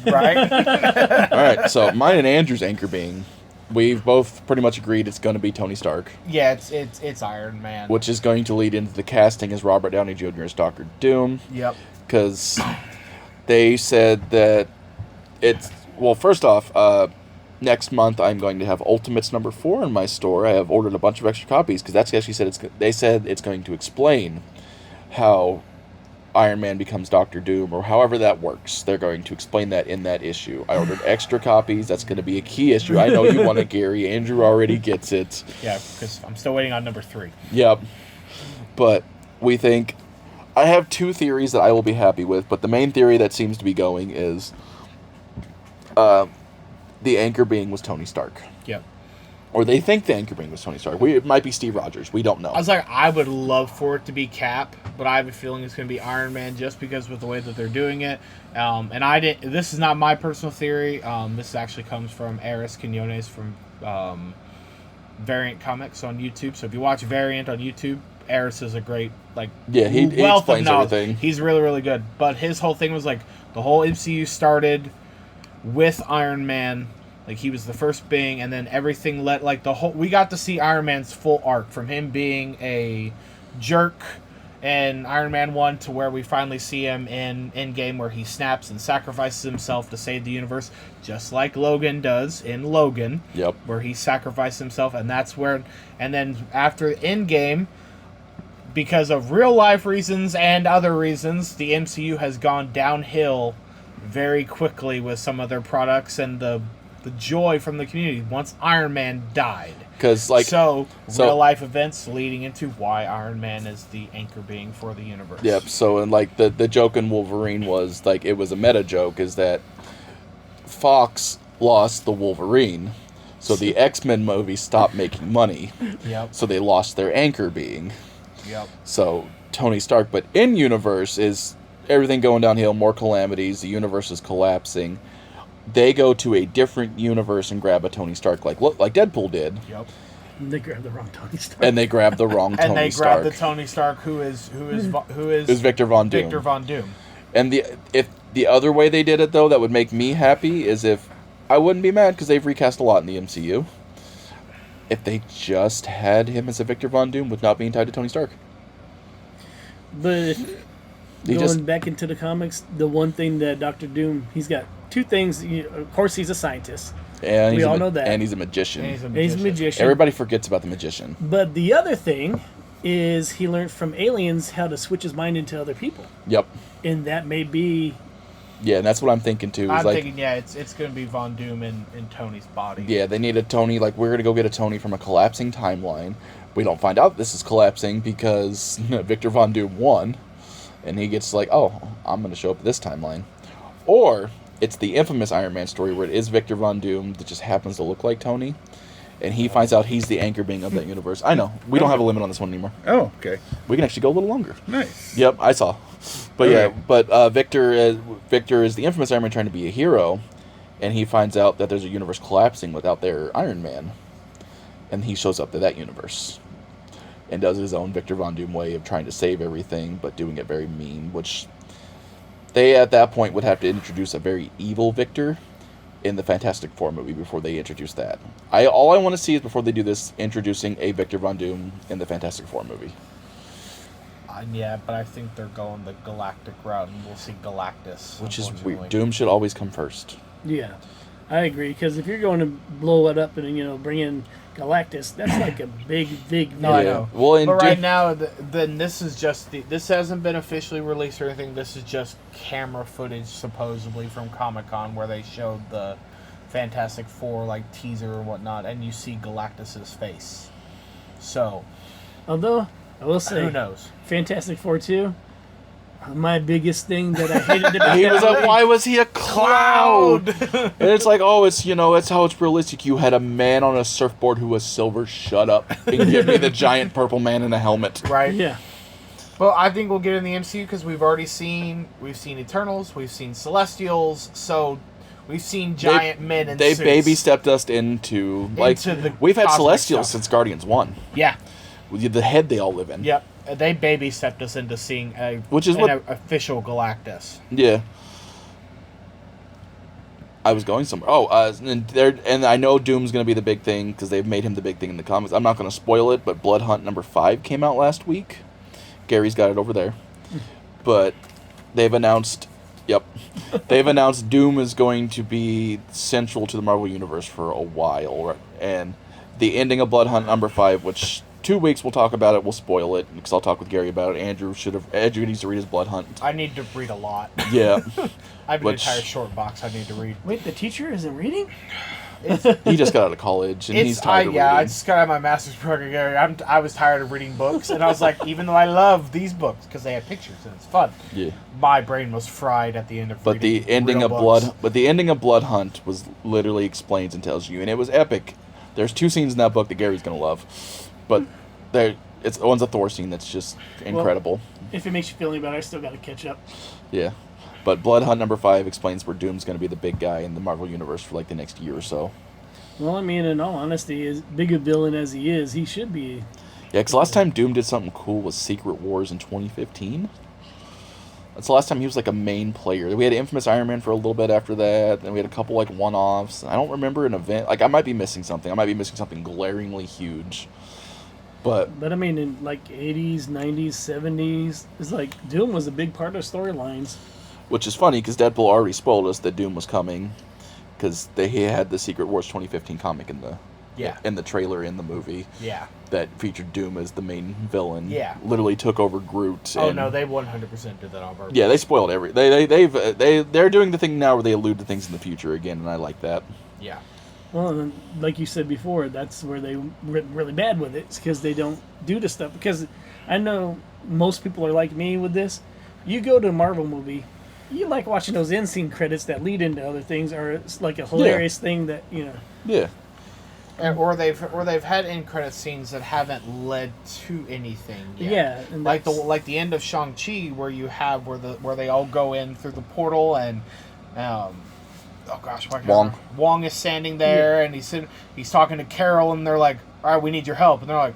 S4: Right?
S1: all right, so mine and Andrew's anchor being, we've both pretty much agreed it's going to be Tony Stark,
S4: Yeah, it's Iron Man.
S1: which is going to lead into the casting as Robert Downey Jr. as Doctor Doom.
S4: Yep.
S1: Because they said that first off, next month I'm going to have Ultimates number 4 in my store. I have ordered a bunch of extra copies because that's actually they said it's going to explain how Iron Man becomes Doctor Doom, or however that works. They're going to explain that in that issue. I ordered extra copies. That's going to be a key issue. I know you want it, Gary. Andrew already gets it.
S4: Yeah, because I'm still waiting on number 3.
S1: Yep. But we think... I have 2 theories that I will be happy with, but the main theory that seems to be going is the anchor being was Tony Stark.
S4: Yep.
S1: Or they think the anchor being was Tony Stark. It might be Steve Rogers. We don't know.
S4: I was like, I would love for it to be Cap, but I have a feeling it's going to be Iron Man just because with the way that they're doing it. And I didn't. This is not my personal theory. This actually comes from Aris Quinones from Variant Comics on YouTube. So if you watch Variant on YouTube, Aris is a great
S1: he
S4: wealth of
S1: explains
S4: knowledge.
S1: everything.
S4: He's really, really good. But his whole thing was like the whole MCU started with Iron Man. Like he was the first being, and then everything we got to see Iron Man's full arc from him being a jerk in Iron Man 1 to where we finally see him in Endgame where he snaps and sacrifices himself to save the universe, just like Logan does in Logan.
S1: Yep.
S4: Where he sacrificed himself, and that's where, and then after Endgame, because of real life reasons and other reasons, the MCU has gone downhill very quickly with some of their products and the joy from the community once Iron Man died.
S1: Because
S4: real life events leading into why Iron Man is the anchor being for the universe.
S1: Yep. So and like the joke in Wolverine was like, it was a meta joke, is that Fox lost the Wolverine, so the X-Men movie stopped making money.
S4: Yep.
S1: So they lost their anchor being.
S4: Yep.
S1: So Tony Stark, but in universe is everything going downhill, more calamities, the universe is collapsing. They go to a different universe and grab a Tony Stark, like Deadpool did.
S4: Yep.
S2: They grabbed the wrong Tony Stark.
S1: And they grab the wrong Tony
S4: And they
S1: Stark.
S4: grabbed the Tony Stark who is
S1: Victor Von Doom.
S4: Victor Von Doom.
S1: And if the other way they did it, though, that would make me happy, is if I wouldn't be mad because they've recast a lot in the MCU. If they just had him as a Victor Von Doom with not being tied to Tony Stark.
S2: But Going back into the comics, the one thing that Doctor Doom, he's got two things. Of course, he's a scientist.
S1: And
S2: we all know that.
S1: And he's a magician.
S2: And he's a magician.
S1: Everybody forgets about the magician.
S2: But the other thing is he learned from aliens how to switch his mind into other people.
S1: Yep.
S2: And that may be...
S1: Yeah, and that's what I'm thinking, too.
S4: I'm thinking, it's going to be Von Doom in Tony's body.
S1: Yeah, they need a Tony. Like, we're going to go get a Tony from a collapsing timeline. We don't find out this is collapsing because Victor Von Doom won. And he gets like, oh, I'm going to show up at this timeline. Or it's the infamous Iron Man story where it is Victor Von Doom that just happens to look like Tony. And he finds out he's the anchor being of that universe. I know. We don't have a limit on this one anymore.
S3: Oh, okay.
S1: We can actually go a little longer.
S3: Nice.
S1: Yep, I saw. But
S3: Okay.
S1: yeah, but Victor is the infamous Iron Man trying to be a hero. And he finds out that there's a universe collapsing without their Iron Man. And he shows up to that universe. And does his own Victor Von Doom way of trying to save everything, but doing it very mean, which they, at that point, would have to introduce a very evil Victor in the Fantastic Four movie before they introduce that. All I want to see is, before they do this, introducing a Victor Von Doom in the Fantastic Four movie.
S4: Yeah, but I think they're going the galactic route, and we'll see Galactus.
S1: Which is
S4: unfortunately.
S1: weird. Doom should always come first.
S2: Yeah, I agree. Because if you're going to blow it up and, bring in Galactus, that's like a big
S4: No, I
S1: Yeah.
S4: know.
S1: Well,
S4: But right now, then this is just this hasn't been officially released or anything. This is just camera footage, supposedly from Comic-Con, where they showed the Fantastic Four like teaser or whatnot, and you see Galactus's face. So,
S2: Although, I will say,
S4: who knows?
S2: Fantastic Four 2, my biggest thing that I hated about
S1: He
S2: that
S1: was
S2: movie-
S1: why was he a cloud? And it's like, oh, it's it's how it's realistic. You had a man on a surfboard who was silver. Shut up and give me the giant purple man in a helmet.
S4: Right?
S2: Yeah.
S4: Well, I think we'll get in the MCU because we've seen Eternals, we've seen Celestials, so we've seen giant men in
S1: They
S4: suits.
S1: baby stepped us into
S4: the
S1: we've had
S4: cosmic
S1: Celestials
S4: stuff.
S1: since Guardians 1.
S4: Yeah.
S1: With the head they all live in.
S4: Yep. They baby stepped us into seeing
S1: Which is
S4: an official Galactus.
S1: Yeah. I was going somewhere. Oh, and I know Doom's going to be the big thing because they've made him the big thing in the comics. I'm not going to spoil it, but Blood Hunt #5 came out last week. Gary's got it over there. But they've announced, they've announced Doom is going to be central to the Marvel Universe for a while. And the ending of Blood Hunt #5, which 2 weeks we'll talk about it, we'll spoil it, because I'll talk with Gary about it. Andrew needs to read his Blood Hunt.
S4: I need to read a lot.
S1: Yeah.
S4: I have an
S1: Which-
S4: entire short box I need to read.
S2: Wait, the teacher isn't reading?
S1: He just got out of college, and he's tired of reading.
S4: I just got out of my master's program, Gary. I was tired of reading books, and I was like, even though I love these books because they have pictures and it's fun,
S1: Yeah.
S4: my brain was fried at the end of
S1: But
S4: reading
S1: the ending
S4: real
S1: of
S4: books.
S1: the ending of Blood Hunt was literally explains and tells you, and it was epic. There's 2 scenes in that book that Gary's gonna love, but one's a Thor scene that's just incredible.
S2: If it makes you feel any better, I still got to catch up.
S1: Yeah, but Blood Hunt #5 explains where Doom's gonna be the big guy in the Marvel Universe for like the next year or so.
S2: Well, I mean, in all honesty, as big a villain as he is, he should be.
S1: Yeah, because last time Doom did something cool was Secret Wars in 2015. That's the last time he was like a main player. We had Infamous Iron Man for a little bit after that, and we had a couple like one-offs. I don't remember an event. Like, I might be missing something. I might be missing something glaringly huge. But
S2: I mean, in like 80s, 90s, 70s, it's like Doom was a big part of storylines.
S1: which is funny because Deadpool already spoiled us that Doom was coming, because he had the Secret Wars 2015 comic in the trailer in the movie.
S4: Yeah.
S1: That featured Doom as the main villain.
S4: Yeah.
S1: Literally took over Groot.
S4: Oh
S1: and,
S4: no, they 100% did that on purpose.
S1: Yeah, they spoiled they're doing the thing now where they allude to things in the future again, and I like that.
S4: Yeah.
S2: Well, and like you said before, that's where they really bad with it. It's because they don't do the stuff. Because I know most people are like me with this. You go to a Marvel movie, you like watching those end scene credits that lead into other things, or it's like a hilarious thing that
S1: Yeah.
S4: Or they've had end credit scenes that haven't led to anything yet.
S2: Yeah, and
S4: like
S2: that's-
S4: the end of Shang-Chi where you have where they all go in through the portal and oh gosh, why can't I
S1: Wong.
S4: remember? Wong is standing there and he's talking to Carol and they're like, all right, we need your help, and they're like,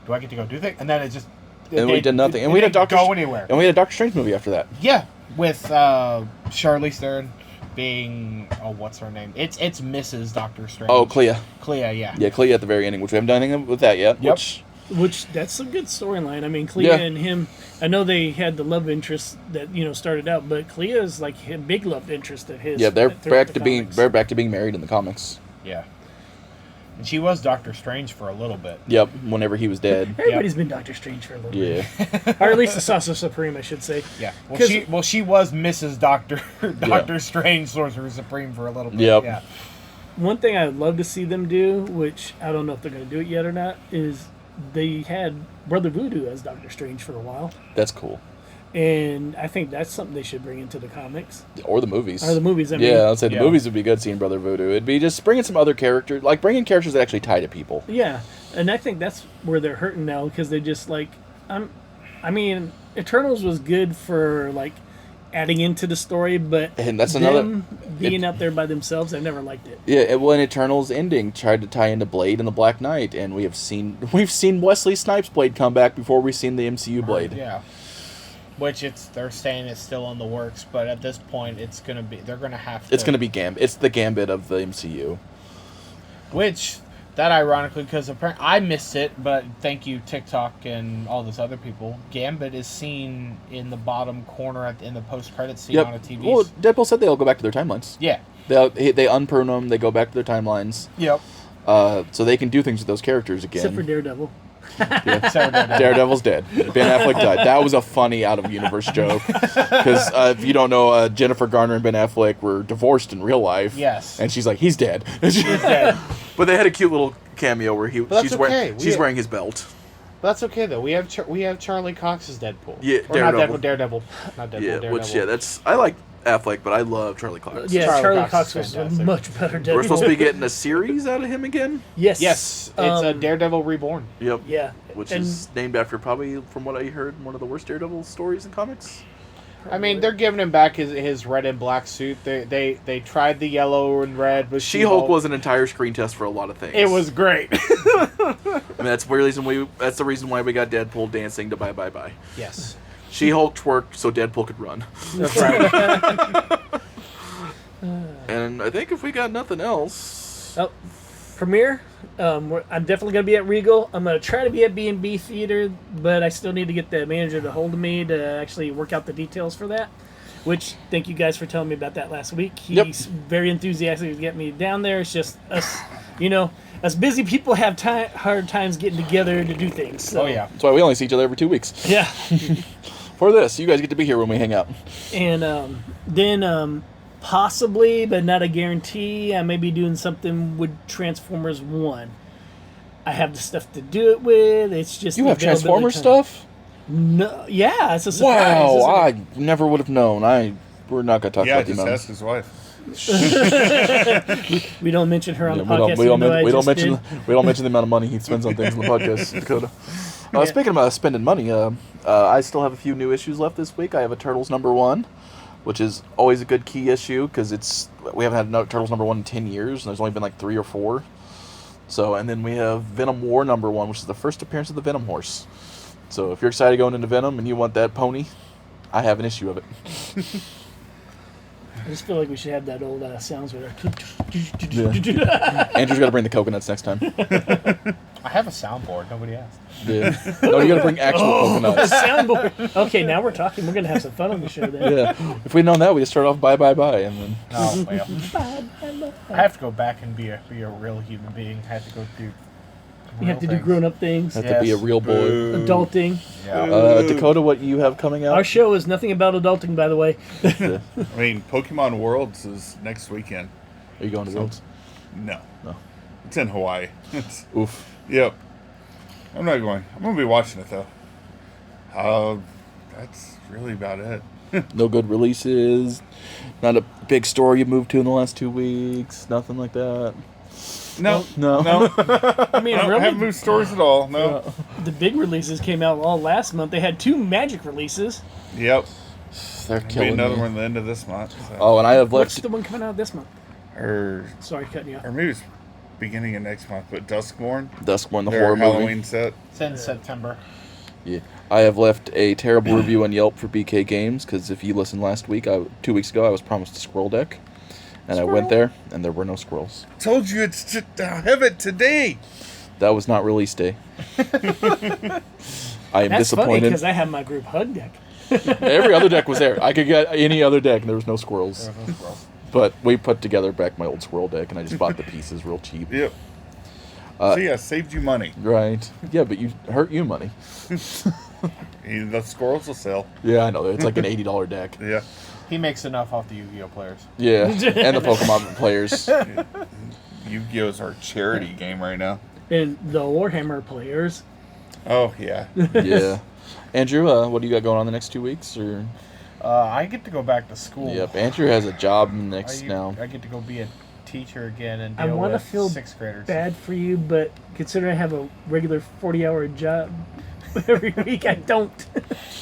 S4: do I get to go do things? And then it just
S1: And we did nothing. And we
S4: didn't
S1: had
S4: go anywhere.
S1: And we had a Doctor Strange movie after that.
S4: Yeah, with Charlize Theron being what's her name? It's Mrs. Doctor Strange.
S1: Oh, Clea.
S4: Clea, yeah.
S1: Yeah, Clea at the very ending, which we haven't done anything with that yet.
S4: Yep.
S1: Which
S2: Which that's a good storyline. I mean, Clea
S1: Yeah.
S2: and him. I know they had the love interest that started out, but Clea is like a big love interest of his.
S1: Yeah, they're
S2: throughout
S1: back
S2: the
S1: to being
S2: comics.
S1: they're back to being married in the comics.
S4: Yeah. And she was Doctor Strange for a little bit.
S1: Yep, whenever he was dead.
S2: Everybody's been Doctor Strange for a little
S1: Yeah.
S2: bit, or at least the Sorcerer Supreme, I should say.
S4: Yeah.
S2: 'Cause-
S4: She was Mrs. Doctor Strange, Sorcerer Supreme for a little bit.
S1: Yep.
S4: Yeah.
S2: One thing I'd love to see them do, which I don't know if they're going to do it yet or not, is they had Brother Voodoo as Doctor Strange for a while,
S1: That's cool.
S2: and I think that's something they should bring into the comics
S1: Or the movies.
S2: or the movies. I mean,
S1: Yeah, I'd say the
S4: Yeah.
S1: movies would be good seeing Brother Voodoo. It'd be just bringing some other characters, like bringing characters that actually tie to people.
S2: yeah, and I think that's where they're hurting now because they just like, I mean, Eternals was good for like adding into the story, but
S1: And that's
S2: them
S1: another-
S2: being out there by themselves, I never liked it.
S1: Yeah, when Eternals ending tried to tie into Blade and the Black Knight, and we've seen Wesley Snipes' Blade come back before we've seen the MCU Blade.
S4: Yeah. Which they're saying it's still in the works, but at this point they're gonna have to.
S1: It's gonna be It's the Gambit of the MCU.
S4: Which, that ironically, because apparently I missed it, but thank you TikTok and all those other people. Gambit is seen in the bottom corner in the post-credit scene on a TV.
S1: Well, Deadpool said they'll go back to their timelines.
S4: Yeah.
S1: They unprune them. They go back to their timelines.
S4: Yep.
S1: So they can do things with those characters again.
S2: Except for Daredevil.
S1: Daredevil's dead. Ben Affleck died. That was a funny out-of-universe joke. Because if you don't know, Jennifer Garner and Ben Affleck were divorced in real life.
S4: Yes.
S1: And she's like, he's dead.
S4: dead.
S1: But they had a cute little cameo where
S4: that's
S1: she's
S4: okay.
S1: she's wearing his belt.
S4: That's okay though. We have Charlie Cox as Deadpool.
S1: Yeah,
S4: or not
S1: Daredevil.
S4: Daredevil. Not Deadpool.
S1: Yeah,
S4: Daredevil.
S1: I like Affleck, but I love Charlie Cox.
S2: Yeah,
S4: Charlie
S2: Charlie
S4: Cox
S2: Cox
S4: is
S2: was a
S4: fantastic.
S2: much better Deadpool.
S1: We're supposed to be getting a series out of him again.
S2: Yes.
S4: Yes, it's a
S2: Um,
S4: Daredevil Reborn.
S1: Yep.
S2: Yeah.
S1: Which
S2: and
S1: is named after, probably, from what I heard, one of the worst Daredevil stories in comics.
S4: I mean, they're giving him back his red and black suit. They tried the yellow and red, but
S1: She-Hulk was an entire screen test for a lot of things.
S4: It was great.
S1: I mean, that's the reason why we got Deadpool dancing to Bye Bye Bye.
S4: Yes,
S1: She-Hulk twerked so Deadpool could run.
S4: that's right.
S1: And I think if we got nothing else...
S2: Oh, premiere. I'm definitely gonna be at Regal. I'm gonna try to be at B&B Theater, but I still need to get the manager to hold of me to actually work out the details for that. Which, thank you guys for telling me about that last week. He's very enthusiastic to get me down there. It's just us, us busy people have hard times getting together to do things. So.
S4: Oh yeah.
S1: That's why we only see each other every 2 weeks.
S2: Yeah.
S1: For this, you guys get to be here when we hang out.
S2: And then possibly, but not a guarantee, I may be doing something with Transformers 1. I have the stuff to do it with. It's just
S1: You
S2: the
S1: have
S2: availability
S1: Transformers
S2: time.
S1: stuff?
S2: No, yeah, it's a surprise.
S1: Wow,
S2: isn't
S1: I
S2: it?
S1: never would have known. We're not going to talk
S3: Yeah,
S1: about the
S3: just
S1: amount.
S3: ask his wife.
S2: We don't mention her on
S1: Yeah,
S2: the podcast.
S1: we don't
S2: even though I
S1: mention
S2: just did.
S1: the amount of money he spends on things in the podcast, Dakota. Speaking about spending money, I still have a few new issues left this week. I have a Turtles #1, which is always a good key issue because we haven't had no Turtles #1 in 10 years, and there's only been like 3 or 4. So, and then we have Venom War #1, which is the first appearance of the Venom horse. So, if you're excited going into Venom and you want that pony, I have an issue of it.
S2: I just feel like we should have that old sounds with
S1: Yeah. Andrew's got to bring the coconuts next time.
S4: I have a soundboard. Nobody asked.
S1: Yeah. No, you got to bring actual coconuts.
S2: soundboard. Okay, now we're talking. We're gonna have some fun on the show then.
S1: Yeah. If we'd known that, we'd just start off bye, and then...
S4: Oh well. I have to go back and be a real human being. I have to go through.
S2: You have to do
S4: things.
S2: grown-up things,
S1: Have to be a
S4: Yes.
S1: real boy.
S2: adulting.
S4: Yeah.
S1: Dakota, what you have coming out?
S2: Our show is nothing about adulting, by the way.
S1: Yeah.
S3: I mean, Pokemon Worlds is next weekend.
S1: Are you going to those?
S3: No.
S1: No.
S3: It's in Hawaii.
S1: Oof.
S3: Yep. I'm not going. I'm going to be watching it, though. That's really about it.
S1: No good releases. Not a big store you moved to in the last 2 weeks. Nothing like that.
S3: No.
S1: No.
S3: No.
S2: I mean,
S3: I haven't
S2: really,
S3: moved stores at all. No.
S2: the big releases came out all last month. They had 2 Magic releases.
S3: Yep.
S1: They're
S3: Maybe
S1: killing
S3: another
S1: me.
S3: one at the end of this month. So.
S1: Oh, and I have
S2: What's
S1: left.
S2: the one coming out this month?
S3: Or
S2: Cutting you off.
S3: maybe it's beginning of next month, but Duskborn.
S1: Duskborn, the
S3: Their
S1: horror
S3: Halloween
S1: movie.
S3: set.
S4: It's in September.
S1: Yeah. I have left a terrible review on Yelp for BK Games because if you listened last week, 2 weeks ago, I was promised a squirrel deck. And I went there, and there were no squirrels.
S3: Told you I have it today.
S1: That was not release day. I am
S2: That's funny
S1: disappointed.
S2: because I have my group hug deck.
S1: Every other deck was there. I could get any other deck, and there was no squirrels. But we put together back my old squirrel deck, and I just bought the pieces real cheap.
S3: Yep. So yeah, saved you money.
S1: Right. Yeah, but you hurt you money.
S3: The squirrels will sell.
S1: Yeah, I know. It's like an $80 deck.
S3: Yeah.
S4: He makes enough off the Yu-Gi-Oh players.
S1: Yeah, and the Pokemon players.
S3: Yu-Gi-Oh's our charity game right now.
S2: And the Warhammer players.
S3: Oh, yeah.
S1: Yeah. Andrew, what do you got going on the next 2 weeks? Or
S4: I get to go back to school.
S1: Yep, Andrew has a job next now.
S4: I get to go be a teacher again and
S2: I
S4: deal
S2: want to
S4: with
S2: feel
S4: 6th graders.
S2: bad for you, but considering I have a regular 40-hour job every week, I don't.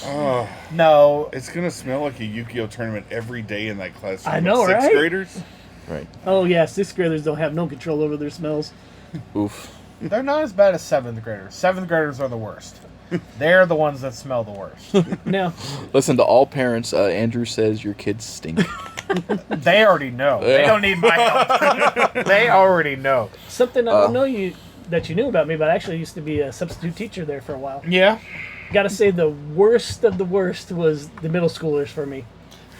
S3: Oh,
S4: No,
S3: it's going to smell like a Yu-Gi-Oh tournament every day in that class.
S2: I know,
S3: Sixth
S2: right?
S3: graders?
S1: Right.
S2: Oh, yeah, 6th graders don't have no control over their smells.
S1: Oof.
S4: they're not as bad as 7th graders. 7th graders are the worst. They're the ones that smell the worst.
S2: Now,
S1: Listen to all parents. Andrew says your kids stink.
S4: They already know. They don't need my help. They already know.
S2: something I don't know that you knew about me, but I actually used to be a substitute teacher there for a while.
S4: Yeah.
S2: Gotta say, the worst of the worst was the middle schoolers for me.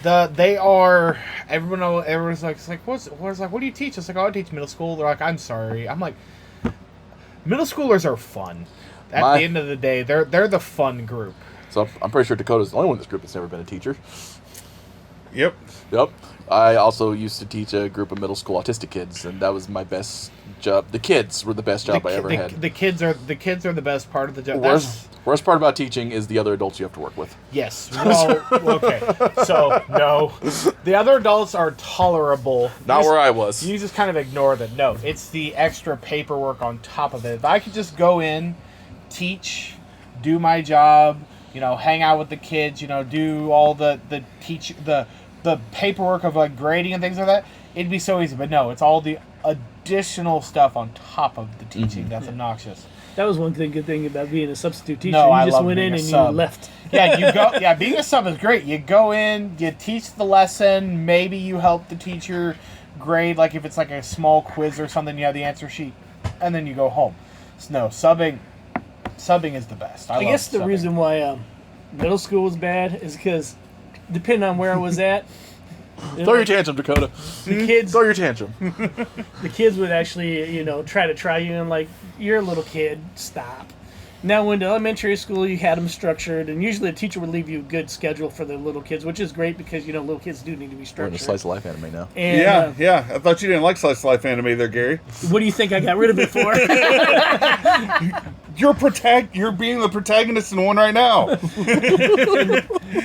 S4: They are everyone's like what do you teach? It's like, oh, I teach middle school. They're like, I'm sorry. I'm like, middle schoolers are fun. At the end of the day, they're the fun group.
S1: So I'm pretty sure Dakota's the only one in this group that's never been a teacher.
S3: Yep.
S1: Yep. I also used to teach a group of middle school autistic kids, and that was my best job. The kids were the best job I ever had.
S4: The kids are the best part of the job.
S1: Worst part about teaching is the other adults you have to work with.
S4: Yes. Well, okay. So no, the other adults are tolerable.
S1: Not where I was.
S4: You just kind of ignore them. No, it's the extra paperwork on top of it. If I could just go in, teach, do my job, hang out with the kids, do all the paperwork of like grading and things like that, it'd be so easy. But no, it's all the additional stuff on top of the teaching that's obnoxious.
S2: That was one good thing about being a substitute teacher.
S4: No,
S2: you
S4: I
S2: just
S4: love
S2: went
S4: being
S2: in
S4: a
S2: and
S4: sub.
S2: you left.
S4: Yeah, you go. Yeah, being a sub is great. You go in, you teach the lesson. Maybe you help the teacher grade, like if it's like a small quiz or something. You have the answer sheet, and then you go home. So no, subbing is the best.
S2: I guess the reason why middle school was bad is because, depending on where I was at,
S1: Throw your tantrum, Dakota.
S2: the kids
S1: Throw your tantrum.
S2: the kids would actually, try you and like, you're a little kid, stop. Now, when to elementary school, you had them structured, and usually a teacher would leave you a good schedule for the little kids, which is great because, little kids do need to be
S1: We're in a
S2: structured.
S1: slice of life anime now.
S2: And,
S3: Yeah. I thought you didn't like slice of life anime there, Gary.
S2: what do you think I got rid of it for?
S3: You're being the protagonist in one right now.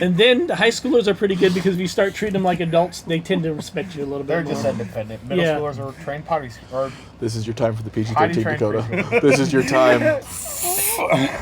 S2: And then the high schoolers are pretty good because if you start treating them like adults, they tend to respect you a little
S4: They're
S2: bit
S4: just
S2: more.
S4: independent. Middle
S2: Yeah.
S4: schoolers are trained potties or
S1: This is your time for the
S4: potty
S1: PG-13,
S4: trained
S1: Dakota.
S4: preschool.
S1: This is your time.